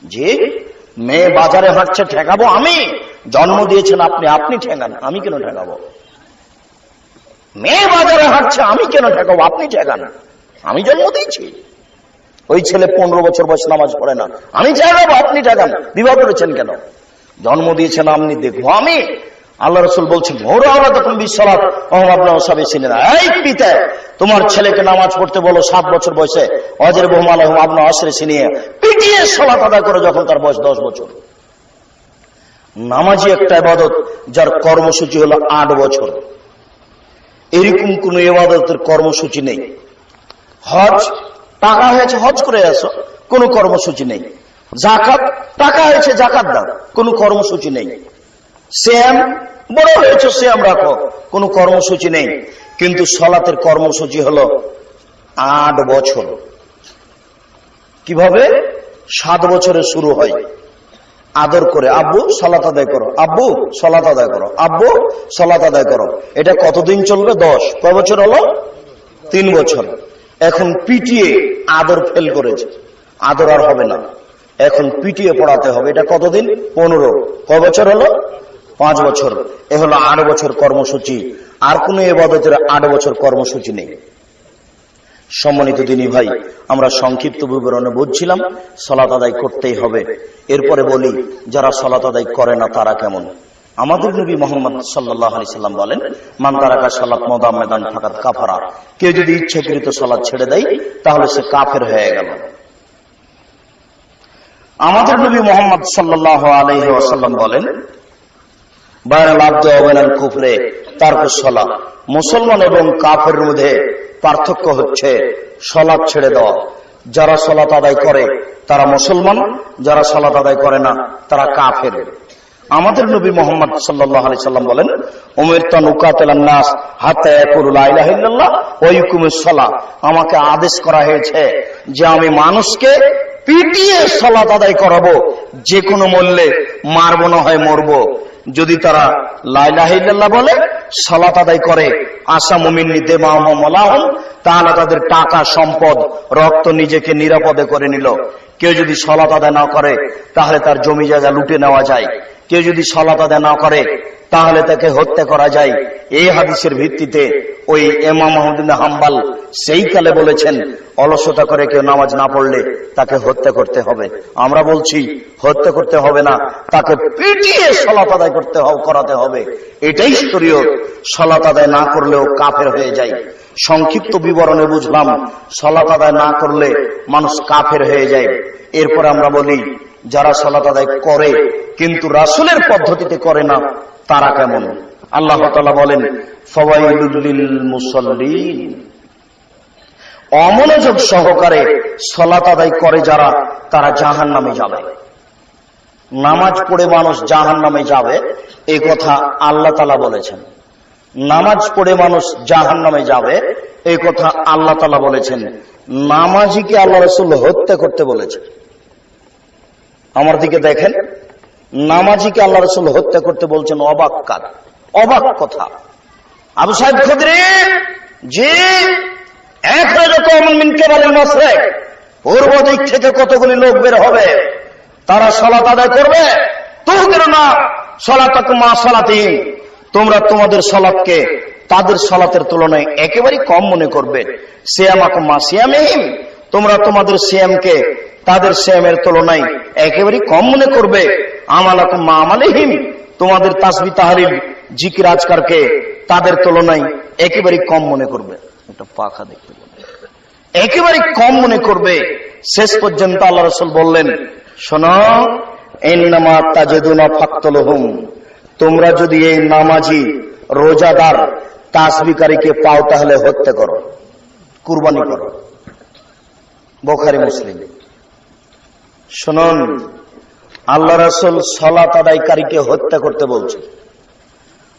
যে মেয়ে বাজারে হাঁটছে, ঠেকাবো আমি? জন্ম দিয়েছেন আপনি, আপনি ঠেকান, আমি কেন ঠেকাবো? মেয়ে বাজারে হাঁটছে, আমি কেন ঠেকাবো? আপনি ঠেকান, আমি জন্ম দিয়েছি। ওই ছেলে 15 বছর বয়স নামাজ পড়ে না, আমি ঠেকাবো, আপনি ঠেকান। বিবাহ করেছেন কেন? জন্ম দিয়েছেন আপনি, দেখবো আমি। আল্লাহ রাসূল বলছেন, এই পিতা, তোমার ছেলেকে নামাজ পড়তে বলো 7 বছর বয়সে, অজরবহুম আলাইহিম আবনা আশরি সিনিয়া, পিটিয়ে সালাত আদায় করে যখন তার বয়স 10 বছর। নামাজি একটা ইবাদত যার কর্মসূচি হলো 8 বছর। এরকম কোন ইবাদতের কর্মসূচি নেই। হজ, টাকা হয়েছে হজ করে আসো, কোনো কর্মসূচি নেই। যাকাত, টাকা হয়েছে যাকাত দাও, কোনো কর্মসূচি নেই। সিয়াম, বড় হয়েছে সিয়াম রাখো, কোনো কর্মসূচি নেই। কিন্তু সালাতের কর্মসূচি হলো 8 বছর। কিভাবে? 7 বছরে শুরু হয়, আদর করে, আব্বু সালাত আদায় করো, আব্বু সালাত আদায় করো, আব্বু সালাত আদায় করো। এটা কতদিন চলবে? 10। কয় বছর হলো? 3 বছর। এখন পিটিয়ে আদর ফেল করেছে, আদর আর হবে না, এখন পিটিয়ে পড়াতে হবে। এটা কতদিন? 15। কয় বছর হলো? 5 বছর। এ হলো 8 বছর কর্মসূচি। আর কোন ইবাদতের 8 বছর কর্মসূচি নেই। সম্মানিত দিনী ভাই, আমরা সংক্ষিপ্ত বিবরণে বুঝছিলাম সালাত আদায় করতেই হবে। এরপরে বলি, যারা সালাত আদায় করে না তারা কেমন? আমাদের নবী মুহাম্মদ সাল্লাল্লাহু আলাইহি সাল্লাম বলেন, মান তারাকা সালাত মুদাম্মাদান ফাকাত কাফারা। কেউ যদি ইচ্ছাকৃত সালাত ছেড়ে দেয় তাহলে সে কাফের হয়ে গেল। আমাদের নবী মুহাম্মদ সাল্লাল্লাহু আলাইহি ওয়াসাল্লাম বলেন, বাইনাল আবদি ওয়া বাইনাল কুফরি তারকুস সালাত। মুসলমান এবং কাফেরের মধ্যে পার্থক্য হচ্ছে সালাত ছেড়ে দেওয়া। যারা সালাত আদায় করে তারা মুসলমান, যারা সালাত আদায় করে না তারা কাফের। আমাদের নবী মুহাম্মদ সাল্লাল্লাহু আলাইহি সাল্লাম বলেন, উমিরতু আন উকাতিলান নাস হাত্তা ইয়াকুলু লা ইলাহা ইল্লাল্লাহ ওয়া ইউকিমুস সালাহ। আমাকে আদেশ করা হয়েছে যে আমি মানুষকে পিটিয়ে সালাত আদায় করাবো, যে কোনো মূল্যে, মারবো না হয় মরবো। যদি তারা লা ইলাহা ইল্লাল্লাহ বলে, সালাত আদায় করে, আশা মুমিন্নি দিমাহুম ওয়ালাহুম, তাহলে তাদের টাকা, সম্পদ, রক্ত নিজেকে নিরাপদে করে নিল। কেউ যদি সালাত আদায় না করে তাহলে তার জমি জায়গা লুটে নেওয়া যায়। কেউ যদি সালাত আদায় না করে তাহলে তাকে হত্যা করা যায়। এই হাদিসের ভিত্তিতে ওই ইমাম আহমদ বিন হাম্বল সেই কালে বলেছেন, অলসতা করে কেউ নামাজ না পড়লে তাকে হত্যা করতে হবে। আমরা বলছি হত্যা করতে হবে না, তাকে পিটিয়ে সালাত আদায় করাতে হবে। এটাই শরীয়ত। সালাত আদায় না করলেও কাফের হয়ে যায়। সংক্ষিপ্ত বিবরণে বুঝলাম সালাত আদায় না করলে মানুষ কাফের হয়ে যায়। এরপর আমরা বলি যারা সালাত আদায় করে কিন্তু রাসূলের পদ্ধতিতে করে না তারা কেমন? আল্লাহ তাআলা বলেন, ফাওয়াইলুল লিল মুসাল্লিন। অমনোযোগ সহকারে সালাত আদায় করে যারা, তারা জাহান্নামে যাবে। নামাজ পড়ে মানুষ জাহান্নামে যাবে, এই কথা আল্লাহ তাআলা বলেছেন। নামাজ পড়ে মানুষ জাহান্নামে যাবে, এই কথা আল্লাহ তাআলা বলেছেন। নামাজিকে আল্লাহ রাসূল হত্যা করতে বলেছেন। আমার দিকে দেখেন, নামাজিকে আল্লাহ রাসূল হত্যা করতে বলছেন। অবাক কাজ, অবাক কথা। আবু সাইদ খুদরি জি, এক রকম মিন কিবালিল মাশরিক, পূর্ব দিক থেকে কতগুলি লোক বের হবে, তারা সালাত আদায় করবে। তুকিরুনা সালাতাকুম মা সালাতিহিম, তোমরা তোমাদের সালাতকে তাদের সালাতের তুলনায় একেবারে কম মনে করবে। সিয়ামাকুম মা সিয়ামিহিম, তোমরা তোমাদের সিয়ামকে তাদের সিয়ামের তুলনায় একেবারে কম মনে করবে। আমালাকুম মা আমালিহিম, তোমাদের তাসবিহ তাহলিল জিকির আজকারকে তাদের তুলনায় একেবারে কম মনে করবে। একটা পাখা দেখতে একেবারে কম মনে করবে। শেষ পর্যন্ত আল্লাহ রাসূল বললেন, শোনো, ইন্নামা তাজিদুনা ফাকতুলহুম, তোমরা যদি এই নামাজি, রোজাদার, তাসবিহকারীকে পাও তাহলে হত্যা করো, কুরবানি করো। বুখারী মুসলিম। শুনুন, আল্লাহ রাসূল সালাত আদায়কারীকে হত্যা করতে বলছেন,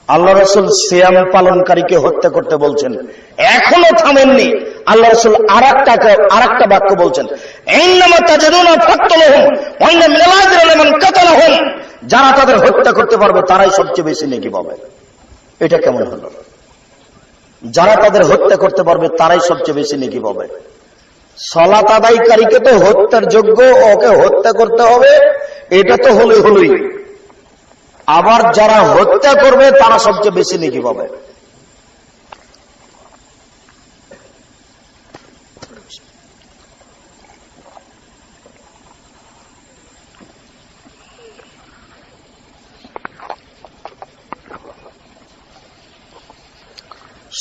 আল্লাহ রাসূল সিয়াম পালনকারীকে হত্যা করতে বলছেন। এখনো থামেননি। আল্লাহ রাসূল আরেকটা বাক্য বলছেন, ইন্নামা তাজিদুনা ফাকতুলহুম ওয়া ইন্না মিনাল আজরি লিমান কাতালাহুম, যারা তাদের হত্যা করতে পারবে তারাই সবচেয়ে বেশি নেকি পাবে। এটা কেমন হলো? যারা তাদের হত্যা করতে পারবে তারাই সবচেয়ে বেশি নেকি পাবে। সালাত আদায়কারীকে তো হত্যার যোগ্য, ওকে হত্যা করতে হবে, এটা তো হলোই। আবার যারা হত্যা করবে তারা সবচেয়ে বেশি নেকি পাবে।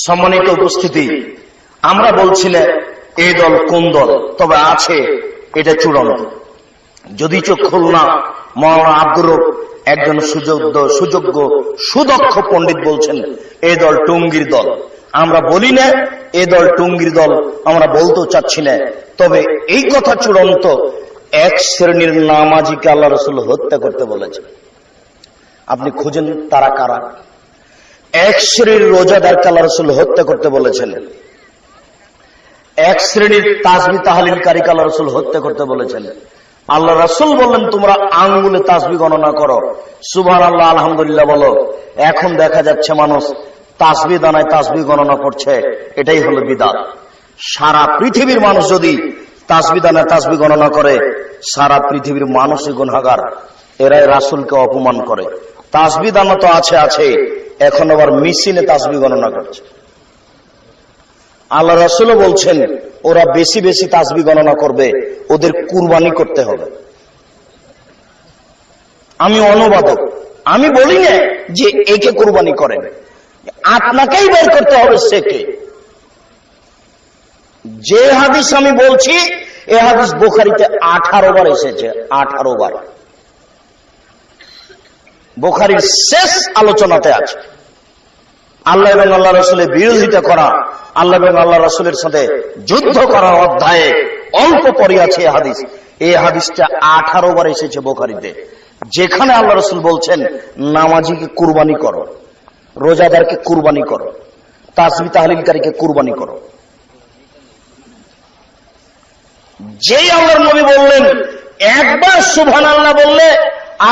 সম্মানিত উপস্থিতি, আমরা বলছিলাম এই দল কোন দল, তবে আছে, এটা চূড়ান্ত। যদি চোখ খুলনা মাওলানা আব্দুর রব একজন সুযোগ্য সুদক্ষ পণ্ডিত বলছেন এই দল টুঙ্গির দল। আমরা বলি না এই দল টুঙ্গির দল, আমরা বলতেও চাচ্ছি না। তবে এই কথা চূড়ান্ত, এক শ্রেণীর নামাজিকে আল্লাহ রাসূল হত্যা করতে বলেছেন। আপনি খুঁজেন তারা কারা। এক শ্রেণীর রোজাদারকে আল্লাহ রাসূল হত্যা করতে বলেছেন। এক শ্রেণীর তাসবিহ তাহলিলকারীকে আল্লাহ রাসূল হত্যা করতে বলেছেন। আল্লাহ রাসূল বললেন, তোমরা আঙ্গুলে তাসবিহ গণনা করো, সুবহানাল্লাহ আলহামদুলিল্লাহ বলো। এখন দেখা যাচ্ছে মানুষ তাসবিহ দানায় তাসবিহ গণনা করছে, এটাই হলো বিদআত। সারা পৃথিবীর মানুষ যদি তাসবিহ দানায় তাসবিহ গণনা করে, সারা পৃথিবীর মানুষই গুনাহগার। এরাই রাসূলকে অপমান করে। তাসবিহ দানা তো আছে, এখন আবার মেশিনে তাসবিহ গণনা করছে। আল্লাহ রাসূলও বলছেন ওরা বেশি বেশি তাসবিহ গণনা করবে, ওদের কুরবানি করতে হবে। আমি অনুবাদক, আমি বলি না যে একে কুরবানি করেন, আপনাকেই বের করতে হবে সে কে। যে হাদিস আমি বলছি এই হাদিস বুখারীতে 18 বার এসেছে, 18 বার। বুখারীর শেষ আলোচনাতে আছে। আল্লাহ এবং আল্লাহ রাসূলের বিরোধিতা করা, আল্লাহ এবং আল্লাহ রাসূলের সাথে যুদ্ধ করার অধ্যায়ে অল্প পরে আছে এই হাদিস। এই হাদিসটা 18 বার এসেছে বুখারীতে, যেখানে আল্লাহ রাসূল বলছেন নামাজিকে কুরবানি করো, রোজাদারকে কুরবানি করো, তাসবিহ তাহলিলকারীকে কুরবানি করো। যেই আল্লাহর নবী বললেন একবার সুবহানাল্লাহ বললে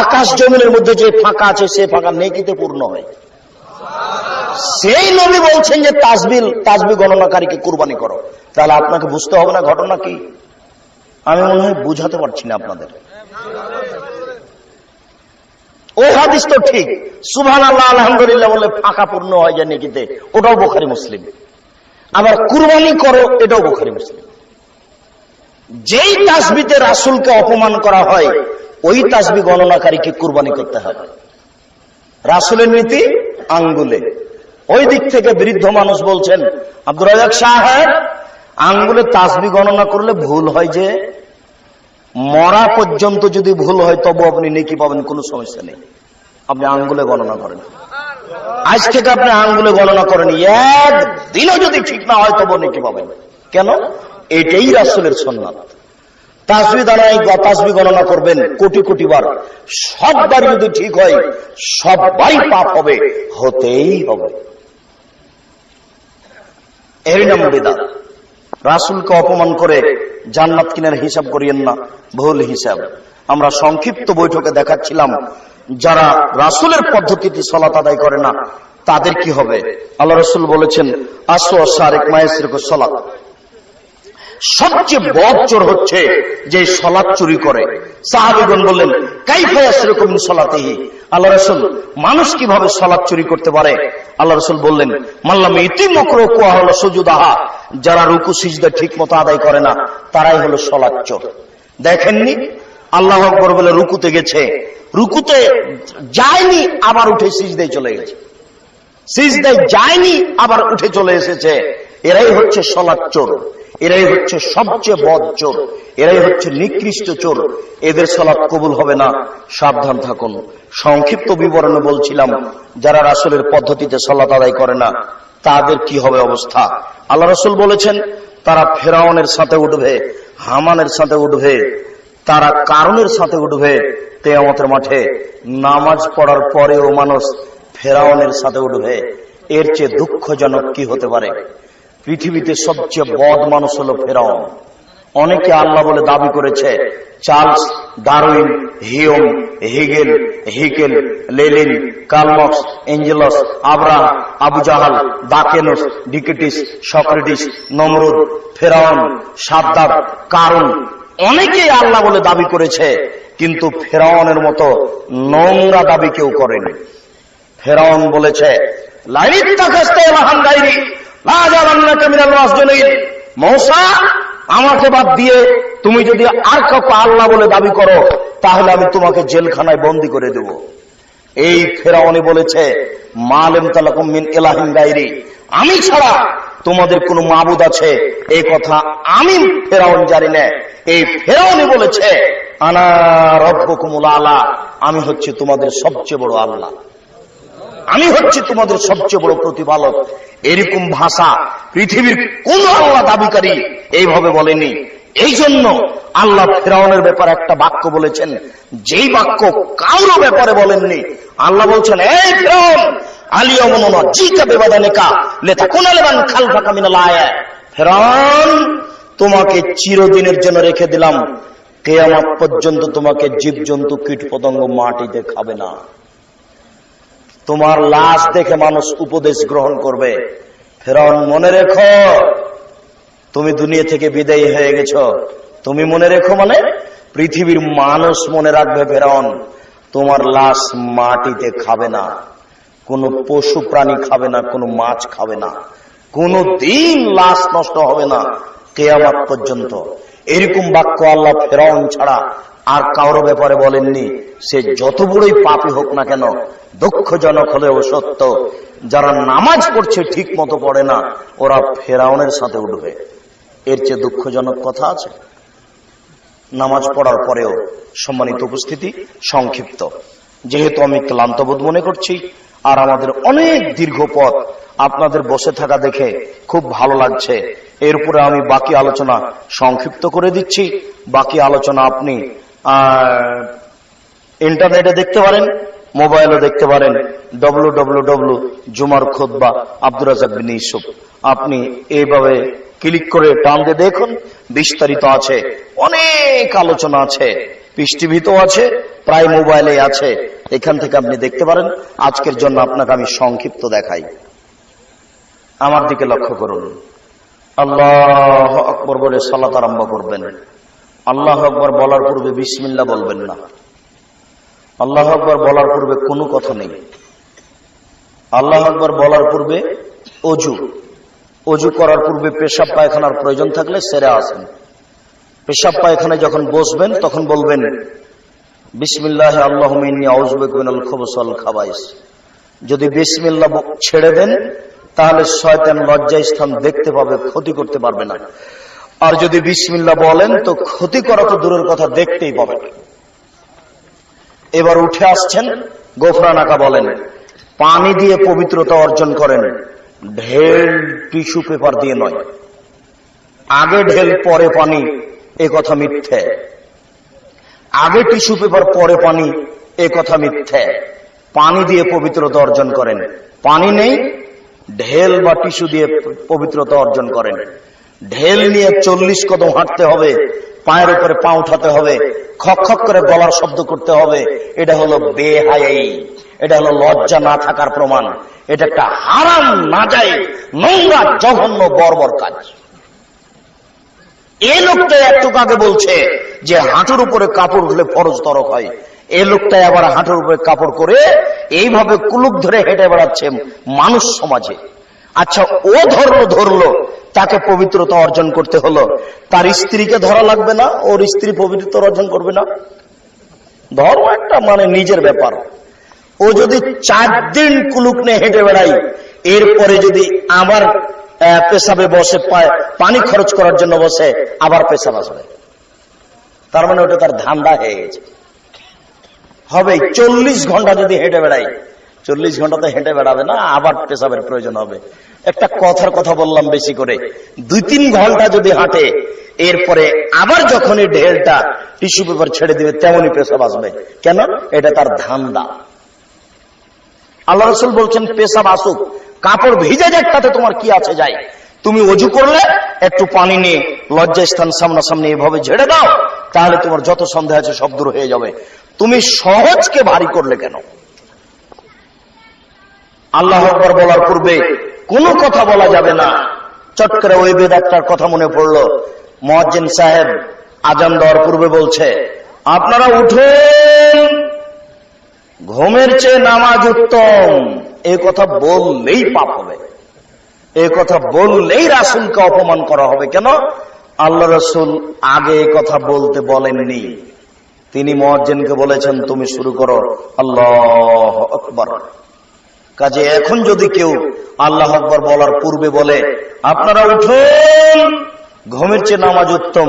আকাশ জমিনের মধ্যে যে ফাঁকা আছে সে ফাঁকা নেকিতে পূর্ণ হয়, সেই নবী বলছেন যে তাসবিহ গণনাকারীকে কুরবানি করো। তাহলে আপনাকে বুঝতে হবে না ঘটনা কি? আমি মনে হয় বুঝাতে পারছি না আপনাদের। ও হাদিস তো ঠিক, সুবহানাল্লাহ আলহামদুলিল্লাহ বলে ফাঁকা পূর্ণ হয় যায় নেকিতে, ওটাও বুখারী মুসলিম। আবার কুরবানি করো, এটাও বুখারী মুসলিম। যেই তাসবিতে রাসূলকে অপমান করা হয় ওই তাসবিহ গণনাকারীকে কুরবানি করতে হবে। রাসূলের নীতি আঙ্গুলে। ওই দিক থেকে বৃদ্ধ মানুষ বলছেন, আব্দুর রাজ্জাক সাহেব, আঙ্গুলে তাসবিহ গণনা করলে ভুল হয় যে, মরা পর্যন্ত যদি ভুল হয় তবু আপনি নেকি পাবেন, কোনো সমস্যা নেই, আপনি আঙ্গুলে গণনা করেন। আজ থেকে আপনি আঙ্গুলে গণনা করেন, একদিনও যদি ঠিক না হয় তবু নেকি পাবেন। কেন? এটাই রাসূলের সুন্নাত। তাসবিহ গণনা করবেন কোটি কোটি বার, সববার যদি ঠিক হয় সববারই পাপ হবে, হতেই হবে। এর নাম বিদআত। রাসূলকে অপমান করে জান্নাত কিনার হিসাব করিয়েন না, ভুল হিসাব। আমরা সংক্ষিপ্ত বৈঠকে দেখাচ্ছিলাম যারা রাসূলের পদ্ধতিতে সালাত আদায় করে না তাদের কি হবে। আল্লাহ রাসূল বলেছেন আসওয়া সারিক মায়াসরিকু সালাত, সবচেয়ে বড় চোর হচ্ছে যে সালাত চুরি করে। সাহাবীগণ বললেন কাইফা ইয়াসরিকু মিন সালাতিহি, আল্লাহ রাসূল মানুষ কিভাবে সালাত চুরি করতে পারে? আল্লাহ রাসূল বললেন মাল্লাম ইতিমা রুকুআ হলো সুজুদাহা, যারা রুকু সিজদা ঠিকমতো আদায় করে না তারাই হলো সালাত চোর। দেখেননি আল্লাহু আকবার বলে রুকুতে গেছে, রুকুতে যায়নি আবার উঠে সিজদায় চলে গেছে, সিজদায় যায়নি আবার উঠে চলে এসেছে। এরাই হচ্ছে সালাত চোর, এরাই হচ্ছে সবচেয়ে বদ চোর, এরাই হচ্ছে নিকৃষ্ট চোর। এদের সালাত কবুল হবে না, সাবধান থাকুন। সংক্ষিপ্ত বিবরণে বলছিলাম যারা রাসূলের পদ্ধতিতে সালাত আদায় করে না তাদের কি হবে অবস্থা। আল্লাহ রাসূল বলেছেন তারা ফেরাউনের সাথে উঠবে, হামানের সাথে উঠবে, তারা কারুনের সাথে উঠবে কিয়ামতের মাঠে। নামাজ পড়ার পরেও মানুষ ফেরাউনের সাথে উঠবে, এর চেয়ে দুঃখজনক কি হতে পারে? পৃথিবীতে সবচেয়ে বদ মানুষ হলো ফেরাউন। অনেকে আল্লাহ বলে দাবি করেছে, Charles Darwin, Hume, Haeckel, Lenin, Karl Marx, Engels, Abraham, আবু জাহাল, দাকেনস, ডিকেটিস, সক্রেটিস, নমরুদ, ফেরাউন, সাদ্দাত, কারুন, অনেকেই আল্লাহ বলে দাবি করেছে, কিন্তু ফেরাউনের মতো নোংরা দাবি কেউ করেনি। ফেরাউন বলেছে মূসা, আমাকে বাদ দিয়ে তুমি যদি আর কাউকে আল্লাহ বলে দাবি করো তাহলে আমি তোমাকে জেলখানায় বন্দী করে দেব। এই ফেরাউনি বলেছে মালেম তালাকুম মিন ইলাহিন গায়রি, আমি ছাড়া তোমাদের কোন মাবুদ আছে এই কথা আমি ফেরাউন জানি না। এই ফেরাউনি বলেছে আনা রাব্বুকুমুল আলা, আমি হচ্ছে তোমাদের সবচেয়ে বড় আল্লাহ, আমি হচ্ছে তোমাদের সবচেয়ে বড় প্রতিপালক। এরকম ভাষা পৃথিবীর কোন আল্লাহ দাবিকারী এইভাবে বলেনি। এই জন্য আল্লাহ ফেরাউনের ব্যাপারে একটা বাক্য বলেছেন, যেই বাক্য কারো ব্যাপারে বলেননি। আল্লাহ বলছেন এই ফেরাউন আলিয়ামুনা জিকা বিবাদানিকা লিতাকুনা লিমান খালফাকা মিনাল আয়া, ফেরাউন তোমাকে চিরদিনের জন্য রেখে দিলাম, কিয়ামত পর্যন্ত তোমাকে জীবজন্তু কীটপতঙ্গ মাটিতে খাবে না। তোমার লাশ দেখে মানুষ উপদেশ গ্রহণ করবে। ফেরাউন মনে রেখো তুমি দুনিয়া থেকে বিদায়ী হয়ে গেছো। তুমি মনে রেখো মানে পৃথিবীর মানুষ মনে রাখবে ফেরাউন তোমার লাশ মাটিতে খাবে না, কোন পশু প্রাণী খাবে না, কোন মাছ খাবে না, কোন দিন লাশ নষ্ট হবে না কিয়ামত পর্যন্ত। এরকম বাক্য আল্লাহ ফেরাউন ছাড়া আর কারো ব্যাপারে বলেননি। সে যত বড়ই পাপী হোক না কেন, দুঃখজনক হলেও সত্য, যারা নামাজ পড়ছে ঠিক মতো পড়ে না ওরা ফেরাউনের সাথে উঠবে। এর চেয়ে দুঃখজনক কথা আছে? নামাজ পড়ার পরেও সম্মানিত উপস্থিতি, সংক্ষিপ্ত যেহেতু আমি ক্লান্ত বোধ মনে করছি আর আমাদের অনেক দীর্ঘ পথ, আপনাদের বসে থাকা দেখে খুব ভালো লাগছে। এরপরে আমি বাকি আলোচনা সংক্ষিপ্ত করে দিচ্ছি। বাকি আলোচনা আপনি ইন্টারনেটে দেখতে পারেন, মোবাইলও দেখতে পারেন, www.জুমার খুতবা আব্দুর রাজ্জাক বিন ইউসুফ। আপনি এইভাবে ক্লিক করে টান দিয়ে দেখুন, বিস্তারিত আছে, অনেক আলোচনা আছে, পিস টিভিতেও আছে, প্রায় মোবাইলে আছে, এখান থেকে আপনি দেখতে পারেন। আজকের জন্য আপনাকে আমি সংক্ষিপ্ত দেখাই। আমার দিকে লক্ষ্য করুন। আল্লাহ আকবর বলে সালাত আরম্ভ করবেন। আল্লাহ আকবর বলার পূর্বে বিসমিল্লাহ বলবেন না। আল্লাহ আকবর বলার পূর্বে কোনো কথা নেই। আল্লাহ আকবর বলার পূর্বে অজু করার পূর্বে পেশাব পায়খানার প্রয়োজন থাকলে সেরে আসেন। পেশাব পায়খানায় যখন বসবেন তখন বলবেন বিসমিল্লাহ আল্লাহুম্মা ইন্নী আউযু বিকা মিনাল খুবুসি ওয়াল খাবাইস। যদি বিসমিল্লাহ ছেড়ে দেন তাহলে শয়তান লজ্জা স্থান দেখতে পাবে, ক্ষতি করতে পারবে না। আর যদি বিসমিল্লাহ বলেন তো ক্ষতি করা তো দূরের কথা, দেখতেই পাবে। এবার উঠে আসছেন, গোফরানাকা বলেন, পানি দিয়ে পবিত্রতা অর্জন করেন, ঢেল টিস্যু পেপার দিয়ে নয়। আগে ঢেল পরে পানি, এ কথা মিথ্যে। আগে টিস্যু পেপার পরে পানি, এ কথা মিথ্যে। পানি দিয়ে পবিত্রতা অর্জন করেন। পানি নেই, ঢেল বা টিস্যু দিয়ে পবিত্রতা অর্জন করেন। ঢেল নিয়ে 40 কদম হাঁটতে হবে, পায়ের উপরে পা উঠাতে হবে, খক খক করে গলার শব্দ করতে হবে। এটা হলো বেহায়াই, এটা হলো লজ্জা না থাকার প্রমাণ। এটা একটা হারাম, নাজায়েজ, নোংরা, জঘন্য, বর্বর কাজ। এই লোকটা একটু আগে বলছে যে হাঁটুর উপরে কাপড় উঠলে ফরজ তরক হয়। এই লোকটা আবার হাঁটুর উপরে কাপড় করে এইভাবে কুলুক ধরে হেঁটে বেড়াচ্ছে মানুষ সমাজে। আচ্ছা, ও ধরলো, তাকে পবিত্রতা অর্জন করতে হলো, তার স্ত্রীকে ধরা লাগবে না? ওর স্ত্রী পবিত্রতা অর্জন করবে না? ধর্ম একটা মানে নিজের ব্যাপার। ও যদি 4 দিন কুলুক নিয়ে হেঁটে বেড়াই, এরপরে যদি আবার পেশাবে বসে, পানি খরচ করার জন্য বসে, আবার পেশাব আসবে, তার মানে ওটা তার ধান্দা হয়ে গেছে। হবে 40 ঘন্টা যদি হেঁটে বেড়াই, 40 ঘন্টা তো হেঁটে বেড়াবে না, আবার পেশাবের প্রয়োজন হবে। একটা কথার কথা বললাম বেশি করে, 2-3 ঘন্টা যদি হাঁটে, এরপরে আবার যখন এই ঢেলটা টিস্যু পেপার ছেড়ে দিবে তেমনই পেশাব আসবে। কেন? এটা তার ধান্দা। আল্লাহ রাসূল বলছেন পেশাব আসুক, কাপড় ভিজে যাক, তাতে তোমার কি আছে যায়। তুমি অজু করলে একটু পানি নিয়ে লজ্জা স্থান সামনাসামনি এভাবে ঝেড়ে দাও, তাহলে তোমার যত সন্দেহ আছে সব দূর হয়ে যাবে। তুমি সহজকে ভারী করলে কেন? আল্লাহ আকবার বলার পূর্বে কোনো কথা বলা যাবে না। চট করে ওই বেদাতটার কথা মনে পড়লো। মুয়াজ্জিন সাহেব আজান দেওয়ার পূর্বে বলছে, আপনারা উঠুন, ঘুমের চেয়ে নামাজ উত্তম। এই কথা বললেই পাপ হবে, এই কথা বললেই রাসূলকে অপমান করা হবে। কেন? আল্লাহ রাসূল আগে এই কথা বলতে বলেননি। তিনি মুয়াজ্জিনকে বলেছেন তুমি শুরু করো, আল্লাহু আকবার। কাজে এখন যদি কেউ আল্লাহু আকবার বলার পূর্বে বলে আপনারা উঠুন, ঘুমের চেয়ে নামাজ উত্তম,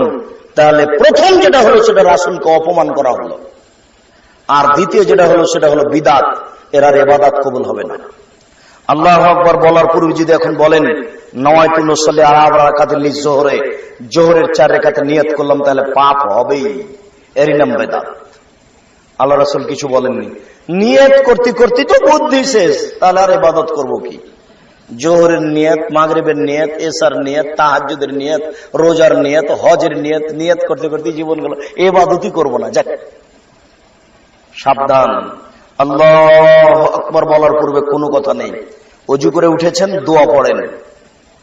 তাহলে প্রথম যেটা হলো সেটা রাসূলকে অপমান করা হলো। আর দ্বিতীয় যেটা হলো সেটা হলো বিদআত, এর আর ইবাদত কবুল হবে না। আল্লাহু আকবার বলার পূর্বে যদি এখন বলেন নওয়াইতু নুসাল্লি আলা রাকাতিল লিযুহরে, জোহরের 4 রাকাতে নিয়ত করলাম, তাহলে পাপ হবেই, এরই নাম বিদআত। আল্লাহ রাসূল কিছু বলেননি। নিয়ত করতে করতে তো বুদ্ধি শেষ, তাহলে আর ইবাদত করব কি? জোহরের নিয়ত, মাগরিবের নিয়ত, এশার নিয়ত, তাহাজ্জুদের নিয়ত, রোজার নিয়ত, হজের নিয়ত, নিয়ত করতে করতে জীবন গেল, ইবাদতই করব না। যাক, সাবধান। আল্লাহু আকবার বলার পূর্বে কোনো কথা নেই। ওযু করে উঠেছেন, দোয়া পড়েন,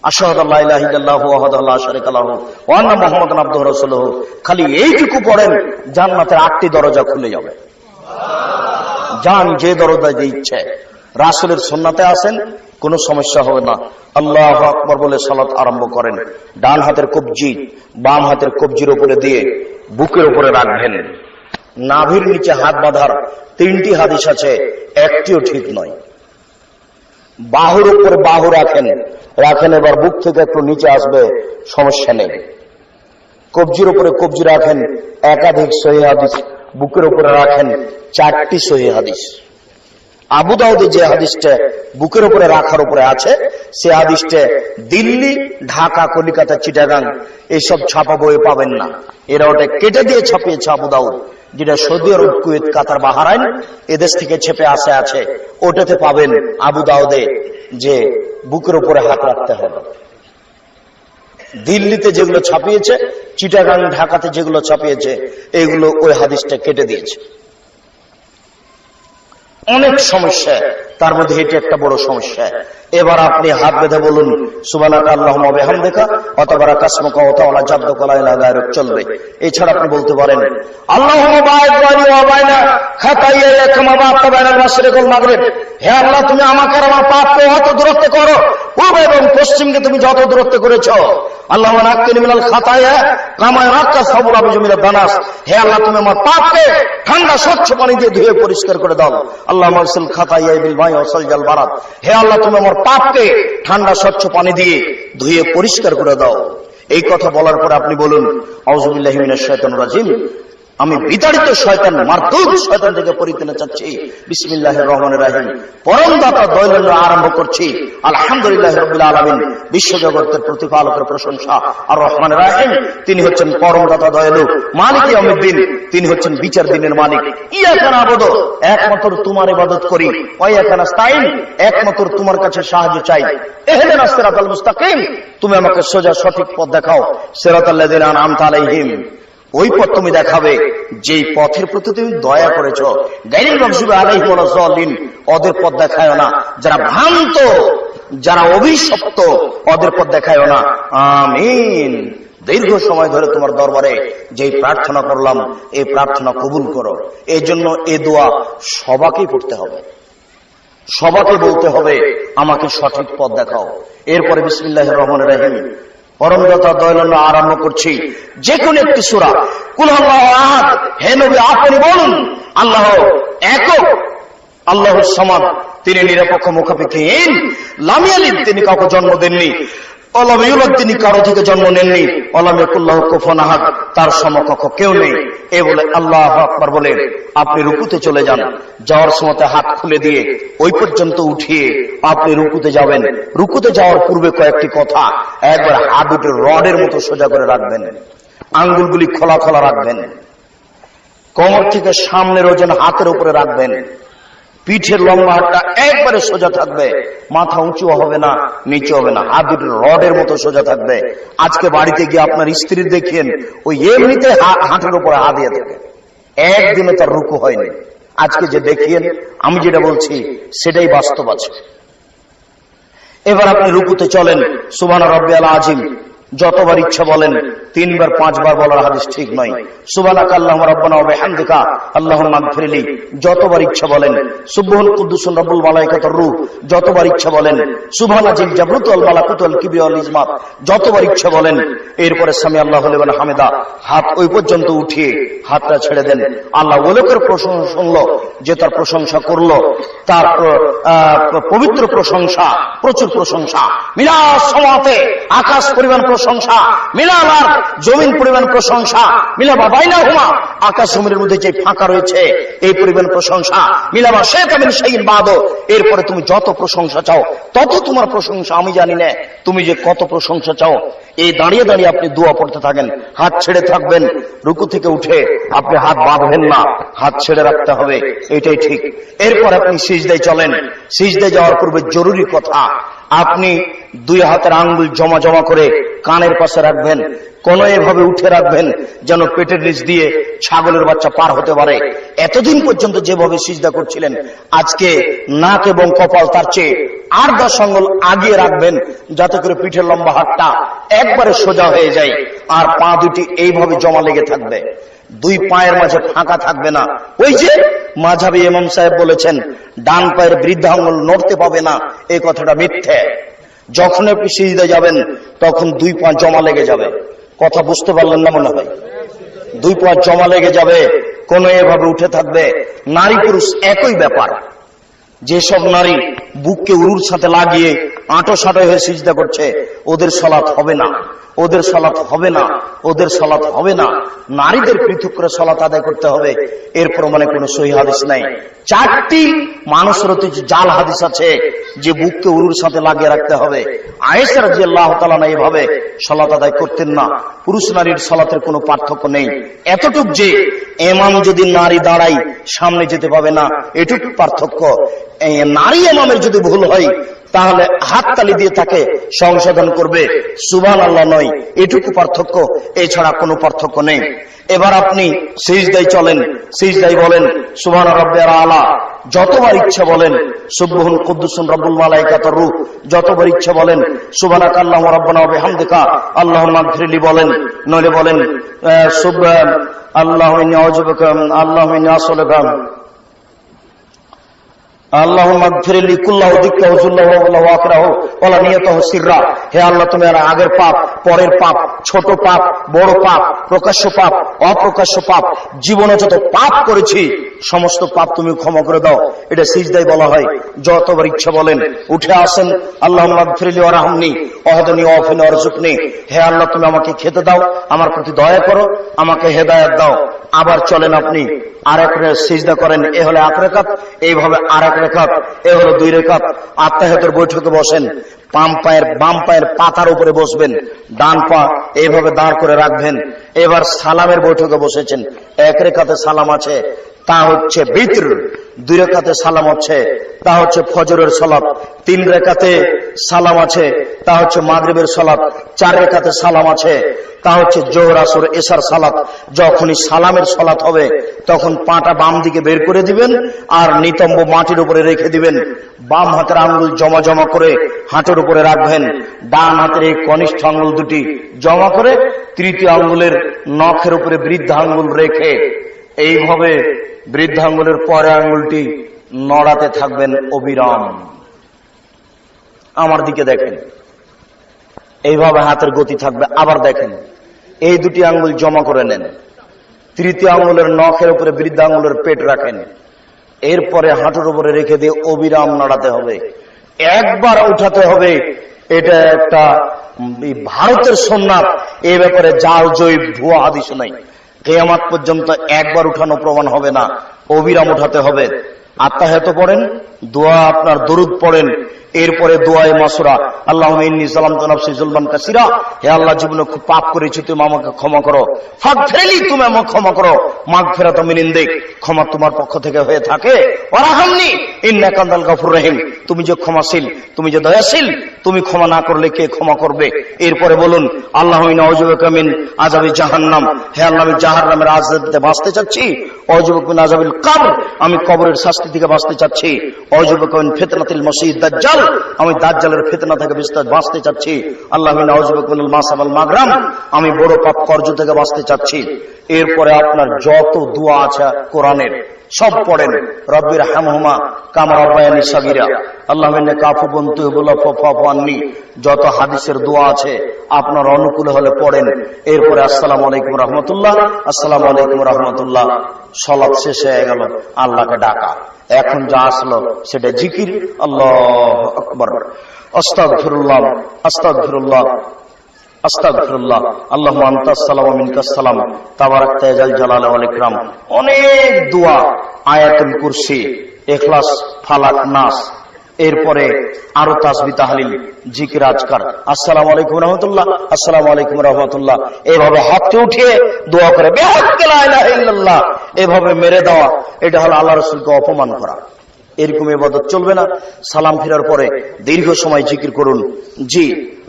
আশহাদু আল্লা ইলাহা ইল্লাল্লাহু ওয়াহদাহু লা শারীকা লাহু ওয়া আন্না মুহাম্মাদান আবদুহু ওয়া রাসূলুহু। খালি এইটুকু পড়েন, জান্নাতের 8টি দরজা খুলে যাবে। যান যে দরজা দিয়ে ইচ্ছে। রাসূলের সুন্নাতে আসেন, কোনো সমস্যা হবে না। আল্লাহু আকবার বলে সালাত আরম্ভ করেন। ডান হাতের কবজি বাম হাতের কবজির উপরে দিয়ে বুকের উপরে রাখবেন। নাভির নিচে হাত বাঁধার 3টি হাদিস আছে, একটিও ঠিক নয়। বাহুর উপরে বাহু রাখেন, এবার বুক থেকে একটু নিচে আসবে, সমস্যা নেই। কবজির উপরে কবজি রাখেন, একাধিক সহিহ হাদিস। বুকের উপরে রাখেন, 4টি সহিহ হাদিস। আবু দাউদে যে হাদিসটা বুকের উপরে রাখার উপরে আছে, সে হাদিসটা দিল্লি, ঢাকা, কলিকাতা, চিটাগাং এইসব ছাপা বইয়ে পাবেন না। এরা ওটা কেটে দিয়ে ছাপিয়েছে আবু দাউদ, যেটা সৌদি আরব, কুয়েত, কাতার, বাহরাইন এদেশ থেকে ছেপে আছে। ওটাতে পাবেন আবু দাউদে যে বুকের উপরে হাত রাখতে হবে। দিল্লিতে যেগুলো ছাপিয়েছে, চিটাগাং, ঢাকাতে যেগুলো ছাপিয়েছে, এগুলো ওই হাদিসটা কেটে দিয়েছে। অনেক সমস্যা, তার মধ্যে এটা একটা বড় সমস্যা। এবার আপনি হাত বেঁধে বলুন সুবহানাকা আল্লাহুম্মা ওয়া বিহামদিকা ওয়া তাবারাকা ইসমুকা ওয়া তাআলা জাদ্দুকা লা ইলাহা গায়রুক, চলবে। এছাড়া আপনি বলতে পারেন আল্লাহুম্মা বা'id বাইনি ওয়া বাইনা খাতায়ায়া কামা বা'আতা বাইনাল মাশরিক ওয়াল মাগরিব, হে আল্লাহ তুমি আমাকে আর আমার পাপকে অত দূরত্ব করো, পূর্ব এবং পশ্চিমকে তুমি যত দূরত্ব করেছো। আল্লাহুম্মা নাক্কিনি মিনাল খাতায়া কামা ইয়াক্কা সাবুল আবজু মিনাদ দানাস, হে আল্লাহ তুমি আমার পাপকে ঠান্ডা স্বচ্ছ পানি দিয়ে ধুয়ে পরিষ্কার করে দাও। আল্লাহুম্মা আগসিল খাতায়া বিল মাই ওয়া সালজাল বারাদ, হে আল্লাহ তুমি আমার পাপকে ঠান্ডা স্বচ্ছ পানি দিয়ে ধুয়ে পরিষ্কার করে দাও। এই কথা বলার পর আপনি বলুন আউযু বিল্লাহি মিনাশ শাইতানির রাজিম, আমি বিতাড়িত শয়তান, মারদুদ শয়তান থেকে পরিত্রাণ চাচ্ছি। বিসমিল্লাহির রহমানির রহিম, পরম দাতা দয়ালু আরম্ভ করছি। আলহামদুলিল্লাহি রাব্বিল আলামিন, বিশ্বজগতের প্রতিপালকের প্রশংসা। আর রহমানির রহিম, তিনি হচ্ছেন পরম দাতা দয়ালু, মালিক ইয়াউমিদ্দিন, তিনি হচ্ছেন বিচার দিনের মালিক। ইয়াকা নাবুদু, একমাত্র তোমার ইবাদত করি। ওয়া ইয়াকা নাস্তাইন, একমাত্র তোমার কাছে সাহায্য চাই। ইহদিনাস সিরাতাল মুস্তাকিম, তুমি আমাকে সোজা সঠিক পথ দেখাও। সিরাতাল লাযিনা আন'আমতা আলাইহিম, ওই পথ তুমি দেখাবে যেই পথের প্রতি তুমি দয়া করেছো। গায়রিল মাগযুবি আলাইহিম ওয়ালাজ যালিন, ওদের পথ দেখায়ও না যারা ভ্রান্ত, যারা অভিশপ্ত, ওদের পথ দেখায়ও না। আমিন। দীর্ঘ সময় ধরে তোমার দরবারে যেই প্রার্থনা করলাম, এই প্রার্থনা কবুল করো। এই জন্য এই দোয়া সবাইকেই পড়তে হবে, সবাইকে বলতে হবে আমাকে সঠিক পথ দেখাও। এরপরে বিসমিল্লাহির রহমানির রহিম, পরম দাতা দয়ালু আরম্ভ করছি যে কোন একটি সূরা। কুল আল্লাহু আহাদ, হে নবী আপনি বলুন আল্লাহ একক, আল্লাহুস সামাদ, তিনি নিরপেক্ষ মুখাপেক্ষীহীন, লাম ইয়ালিদ, তিনি কাউকে জন্ম দেননি, ওয়ালাম ইউলাদ, তিনি কারো থেকে জন্ম নেননি, ওয়ালাম ইয়াকুল লাহু কুফুয়ান আহাদ, তার সমকক্ষ কেউ নেই। এ বলে আল্লাহু আকবার বলে আপনি রুকুতে চলে যান। যাওয়ার সময় হাত খুলে দিয়ে ওই পর্যন্ত উঠিয়ে আপনি রুকুতে যাবেন। রুকুতে যাওয়ার পূর্বে কয়েকটি কথা, একবার হাত দুটো রডের মতো সোজা করে রাখবেন, আঙ্গুলগুলি খোলা খোলা রাখবেন, কোমর থেকে সামনের ওজন হাতের উপরে রাখবেন, পিঠের লম্বা হাতটা একবারে সোজা থাকবে, মাথা উঁচু হবে না, নিচু হবে না, হাত দুটো রডের মতো সোজা থাকবে। আজকে বাড়িতে গিয়ে আপনার স্ত্রীর দেখেন ওই এমনিতে হাঁটের উপরে হাত দিয়ে থাকে, একদিনে তার রুকু হয়নি। আজকে যে দেখিয়েন, আমি যেটা বলছি সেটাই বাস্তব আছে। এবার আপনি রুকুতে চলেন, সুবহানা রাব্বিয়াল আযীম যতবার ইচ্ছা বলেন, 3 বার 5 বার বলার হাদিস ঠিক নয়। সুবহানাকা আল্লাহুম্মা রাব্বানা ওয়া বিহামদিকা আল্লাহুম্মা আগফিরলি যতবার ইচ্ছা বলেন। সুবহান কুদ্দুসুন রাব্বুল মালায়েকাতুর রূহ যতবার ইচ্ছা বলেন। সুবহানাজিল জাবরুত ওয়াল মালাকুত ওয়াল কিবরিয়া ওয়াল ইজমাত যতবার ইচ্ছা বলেন। এরপরে সামি আল্লাহু লিমান হামিদা, হাত ওই পর্যন্ত উঠিয়ে হাতটা ছেড়ে দেন। আল্লাহ ওলকের প্রশংসা শুনলো, যে তার প্রশংসা করলো, তার পবিত্র প্রশংসা, প্রচুর প্রশংসা। মিনাস সামাতে, আকাশ পরিমাণ প্রশংসা, মিলালার জমিন পরিমাণ প্রশংসা, মিলাবা বাইনাহুমা, আকাশ জমিনের মধ্যে যে ফাঁকা রয়েছে এই পরিমাণ প্রশংসা, মিলাবা শাইতা মিন শাইইন বাদু, এরপরে তুমি যত প্রশংসা চাও তত তোমার প্রশংসা। আমি জানি না তুমি যে কত প্রশংসা চাও। এই দাঁড়িয়ে দাঁড়িয়ে আপনি দোয়া পড়তে থাকেন, হাত ছেড়ে থাকবেন। রুকু থেকে উঠে আপনি হাত বাঁধবেন না, হাত ছেড়ে রাখতে হবে, এটাই ঠিক। এরপর আপনি সিজদায় চলেন। সিজদায় যাওয়ার পূর্বে জরুরি কথা, আপনি 2 হাতের আঙ্গুল জমা জমা করে কানের পাশে রাখবেন, কোন এভাবে উঠে রাখবেন যেন পেটের নিচ দিয়ে ছাগলের বাচ্চা পার হতে পারে। এতদিন পর্যন্ত যেভাবে সিজদা করছিলেন, আজকে নাক এবং কপাল তার চেয়ে 8-10 আঙ্গুল আগিয়ে রাখবেন, যাতে করে পিঠের লম্বা হাতটা একবারে সোজা হয়ে যায়, আর পা দুটি এইভাবে জমা লেগে থাকবে, 2 পায়ের মাঝে ফাঁকা থাকবে না। ওই যে মাযহাবী ইমাম সাহেব বলেছেন ডান পায়ের বৃদ্ধ আঙ্গুল নড়তে পাবে না, এই কথাটা মিথ্যে। যখন আপনি সিজদায় যাবেন তখন 2 পা জমা লেগে যাবে। কথা বুঝতে পারলেন না মনে হয়? 2 পা জমা লেগে যাবে, কোন এভাবে উঠে থাকবে। নারী পুরুষ একই ব্যাপার। যেসব নারী বুককে উরুর সাথে লাগিয়ে আঁটো সাঁটো হয়ে সিজদা করছে, ওদের সালাত হবে না। ওদের সালাত হবে না, ওদের সালাত হবে না, নারীদের পৃথক করে সালাত আদায় করতে হবে, এর প্রমাণে কোনো সহি হাদিস নাই। 4টি মানুষের জাল হাদিস আছে যে বুককে উরুর সাথে লাগিয়ে রাখতে হবে। আয়েশা রাদিয়াল্লাহু তাআলা এইভাবে সালাত আদায় করতেন না। পুরুষ নারীর সালাতের কোনো পার্থক্য নেই, এতটুক যে ইমাম যদি নারী দাঁড়ায় সামনে যেতে পাবে না, এটুকু পার্থক্য। নারী ইমামের যদি ভুল হয় তাহলে হাততালি দিয়ে তাকে সংশোধন করবে, সুবহানাল্লাহ নয়, এটুকু পার্থক্য, এছাড়া কোনো পার্থক্য নেই। এবার আপনি সিজদায় চলেন, সিজদায় বলেন সুবহান রাব্বিয়াল আলা, যতবার ইচ্ছা বলেন সুবহুন কুদ্দুসুন রব্বুল মালাইকাতুর রূহ, যতবার ইচ্ছা বলেন সুবহানাকা আল্লাহুম্মা রাব্বানা ওয়া বিহামদিকা আল্লাহুম্মা ইগফিরলি বলেন, নইলে বলেন সুবহান আল্লাহু ইন্নী আউযু বিকা আল্লাহু ইন্নী আসআলুকা আল্লাহুম্মা ইগফিরলি কুল্লাহু দিক্কাহু যুল্লাহু ওয়া আখিরাহু ওয়া লা নিয়াতাহু সিররা। হে আল্লাহ, তুমি আর আগের পাপ, পরের পাপ, ছোট পাপ, বড় পাপ, প্রকাশ্য পাপ, অপ্রকাশ্য পাপ, জীবনে যত পাপ করেছি সমস্ত পাপ তুমি ক্ষমা করে দাও। এটা সিজদায় বলা হয়। যতবার ইচ্ছা বলেন, উঠে আসেন আল্লাহুম্মা ইগফিরলি ওয়ারহামনি ওয়াহদিনি ওয়াফিনি ওয়ারযুকনি। হে আল্লাহ, তুমি আমাকে খেতে দাও, আমার প্রতি দয়া করো, আমাকে হেদায়েত দাও। আবার চলেন আপনি আরেক সিজদা করেন, এ হলো 1 রাকাত, এইভাবে আরেক রাকাত, এ হলো 2 রাকাত। আত্তাহিয়াতের বৈঠকে বসেন, বাম পায়ের পাতার উপরে বসবেন, ডান পা এইভাবে দাঁড় করে রাখবেন। এবার সালামের বৈঠকে বসেছেন, 1 রাকাতে সালাম আছে, তা হচ্ছে বিতর। 2 রাকাতে সালাম হচ্ছে, তা হচ্ছে ফজরের সালাত। 3 রাকাতে সালাম আছে, তা হচ্ছে মাগরিবের সালাত। 4 রাকাতে সালাম আছে, তা হচ্ছে জোহর, আসর, এশার সালাত। যখনই সালামের সালাত হবে তখন পাটা বাম দিকে বের করে দিবেন আর নিতম্ব মাটির উপরে রেখে দিবেন। বাম হাতের আঙ্গুল জমা জমা করে হাঁটুর উপরে রাখবেন, ডান হাতের এই কনিষ্ঠ আঙ্গুল দুটি জমা করে তৃতীয় আঙ্গুলের নখের উপরে বৃদ্ধা আঙ্গুল রেখে এইভাবে বৃদ্ধা আঙ্গুলের পরে আঙ্গুলটি নড়াতে থাকবেন অবিরাম। আমার দিকে দেখেন, এইভাবে হাতের গতি থাকবে। আবার দেখেন, এই 2টি আঙ্গুল জমা করে নেন, তৃতীয় আঙ্গুলের নখের উপরে বৃদ্ধা আঙ্গুলের পেট রাখেন, এরপরে হাঁটুর উপরে রেখে দিয়ে অবিরাম নাড়াতে হবে, একবার উঠাতে হবে। এটা একটা ভারতের সুন্নাত, এ ব্যাপারে জাল জয়ী ভুয়া হাদিস নাই। কিয়ামত পর্যন্ত একবার উঠানো প্রমাণ হবে না, অবিরাম উঠাতে হবে। আত্তাহিয়াত পড়েন, দোয়া আপনার দরুদ পড়েন, এরপরে দোয়ায়ে মাসুরা, আল্লাহুম্মা ইন্নী যালামতু নাফসি যুলমান কাসীরা। হে আল্লাহ, জীবনে খুব পাপ করেছি, তুমি আমাকে ক্ষমা করো। ফাগফিরলি, তুমি আমাকে ক্ষমা করো। মাগফিরাতু মিন ইনদিক, ক্ষমা তোমার পক্ষ থেকে হয়ে থাকে। ওয়ারহামনি ইন্নাকা আনতাল গফুরুর রহিম, তুমি যে ক্ষমাশীল, তুমি যে দয়াশীল, তুমি ক্ষমা না করলে কে ক্ষমা করবে? এরপরে বলুন আল্লাহুম্মা ইন্নী আউযু বিকা মিন আযাবি জাহান্নাম। হে আল্লাহ, আমি জাহান্নামের আযাব থেকে বাঁচতে চাচ্ছি। আউযু বিকা মিন আযাবিল কবর, আমি কবরের শাস্তি থেকে বাঁচতে চাচ্ছি। আউযু বিকা মিন ফিতনাতিল মাসীহিদ দাজ্জাল, আমি দাজ্জালের ফিতনা থেকে বাঁচতে চাচ্ছি। আল্লাহুম্মা আউযু বিকা মিনাল মাসাব ওয়াল মাগরাম, আমি বড় পাপ কর্য থেকে বাঁচতে চাচ্ছি। এরপরে আপনার যত দোয়া আছে কোরআনের সব পড়েন। রব্বির হামহুমা কামা রাব্বায়ানি সাগীরা, আল্লাহুম্মা ইন্নাকা আফুবুন তুহিব্বুল আফওয়া ফা'ফু আন্নী, যত হাদিসের দোয়া আছে আপনার অনুকূলে হলে পড়েন। এরপরে আসসালামু আলাইকুম রাহমাতুল্লাহ, আসসালামু আলাইকুম রাহমাতুল্লাহ। সালাত শেষ হয়ে গেল, আল্লাহকে ডাকা। এখন যা আসলো সেটা জিকির। আল্লাহু আকবার, আস্তাগফিরুল্লাহ, আস্তাগফিরুল্লাহ, আস্তাগফিরুল্লাহ, আল্লাহুম্মা আনতাস সালাম ওয়া মিনকাস সালাম, তাবারাকতা ইয়া জাল জালালি ওয়াল ইকরাম। অনেক দোয়া, আয়াতুল কুরসি, ইখলাস, ফালাক, নাস, এরপরে আরো তাসবিহ, তাহলিল, জিকির, আজকার। আসসালামু আলাইকুম রাহমাতুল্লাহ, আসসালামু আলাইকুম রাহমাতুল্লাহ, এভাবে হাতটি উঠিয়ে দোয়া করে বিহাক্কি লা ইলাহা ইল্লাল্লাহ, এভাবে মেরে দেওয়া, এটা হলো আল্লাহ রাসূলকে অপমান করা। এরকম ইবাদত চলবে না। সালাম ফেরার পরে দীর্ঘ সময় জিকির করুন। জি,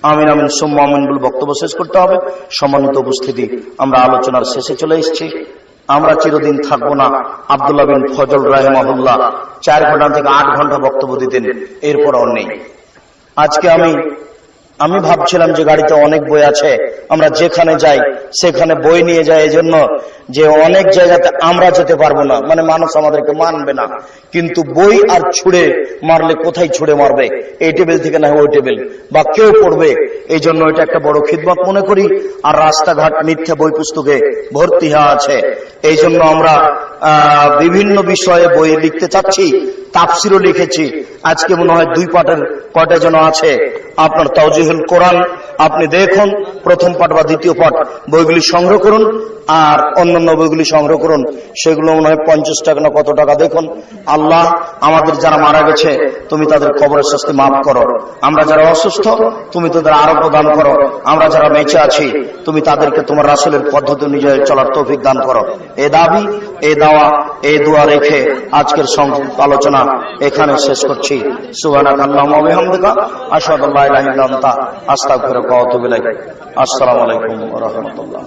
আমিন আমিন সুম্মা আমিন বলে বক্তব্য শেষ করতে হবে। সম্মানিত উপস্থিতি, আমরা আলোচনার শেষে চলে এসেছি। আমরা চিরদিন থাকবো না। আব্দুল্লাহ বিন ফজল রাহিমাহুল্লাহ 4 ঘন্টা থেকে 8 ঘন্টা বক্তব্য দিতেন, এরপর আর নেই। আজকে আমি ভাবছিলাম যে গাড়িতে অনেক বই আছে, আমরা যেখানে যাই সেখানে বই নিয়ে যাই, এজন্য যে অনেক জায়গাতে আমরা যেতে পারবো না, মানে মানুষ আমাদেরকে মানবে না। কিন্তু বই আর ছুড়ে মারলে কোথায় ছুড়ে মারবে? এই টেবিল থেকে না ওই টেবিল, বা কেউ পড়বে। এই জন্য এটা একটা বড় খিদমত মনে করি। আর রাস্তাঘাট মিথ্যা বই পুস্তকে ভর্তি হওয়া আছে, এই জন্য আমরা বিভিন্ন বিষয়ে বই লিখতে চাচ্ছি। তাফসিরও লিখেছি, আজকে মনে হয় 2 পাঠের কয়টা যেন আছে, আপনার তাওজিহুল কোরআন আপনি দেখুন, প্রথম পাঠ বা দ্বিতীয় পাঠ বইগুলি সংগ্রহ করুন, আর অন্যান্য বইগুলি সংগ্রহ করুন। সেগুলো মনে হয় 50 টাকা না কত টাকা। দেখুন, আল্লাহ আমাদের যারা মারা গেছে তুমি তাদের কবরের শাস্তি মাফ করো, আমরা যারা অসুস্থ তুমি তাদের আরোগ্য দান করো, আমরা যারা বেঁচে আছি তুমি তাদেরকে তোমার রাসূলের পদ্ধতি অনুযায়ী চলার তৌফিক দান করো। এই দাবি, এই দাওয়া, এই দোয়া রেখে আজকের সংক্ষিপ্ত আলোচনা এখানে শেষ করছি। সুবহানাকাল্লাহুম্মা ওয়া বিহামদিকা আশহাদু আল্লা ইলাহা ইল্লা আনতা আস্তাগফিরুকা ওয়া আতুবু ইলাইক। আসসালামু আলাইকুম ওয়া রাহমাতুল্লাহ।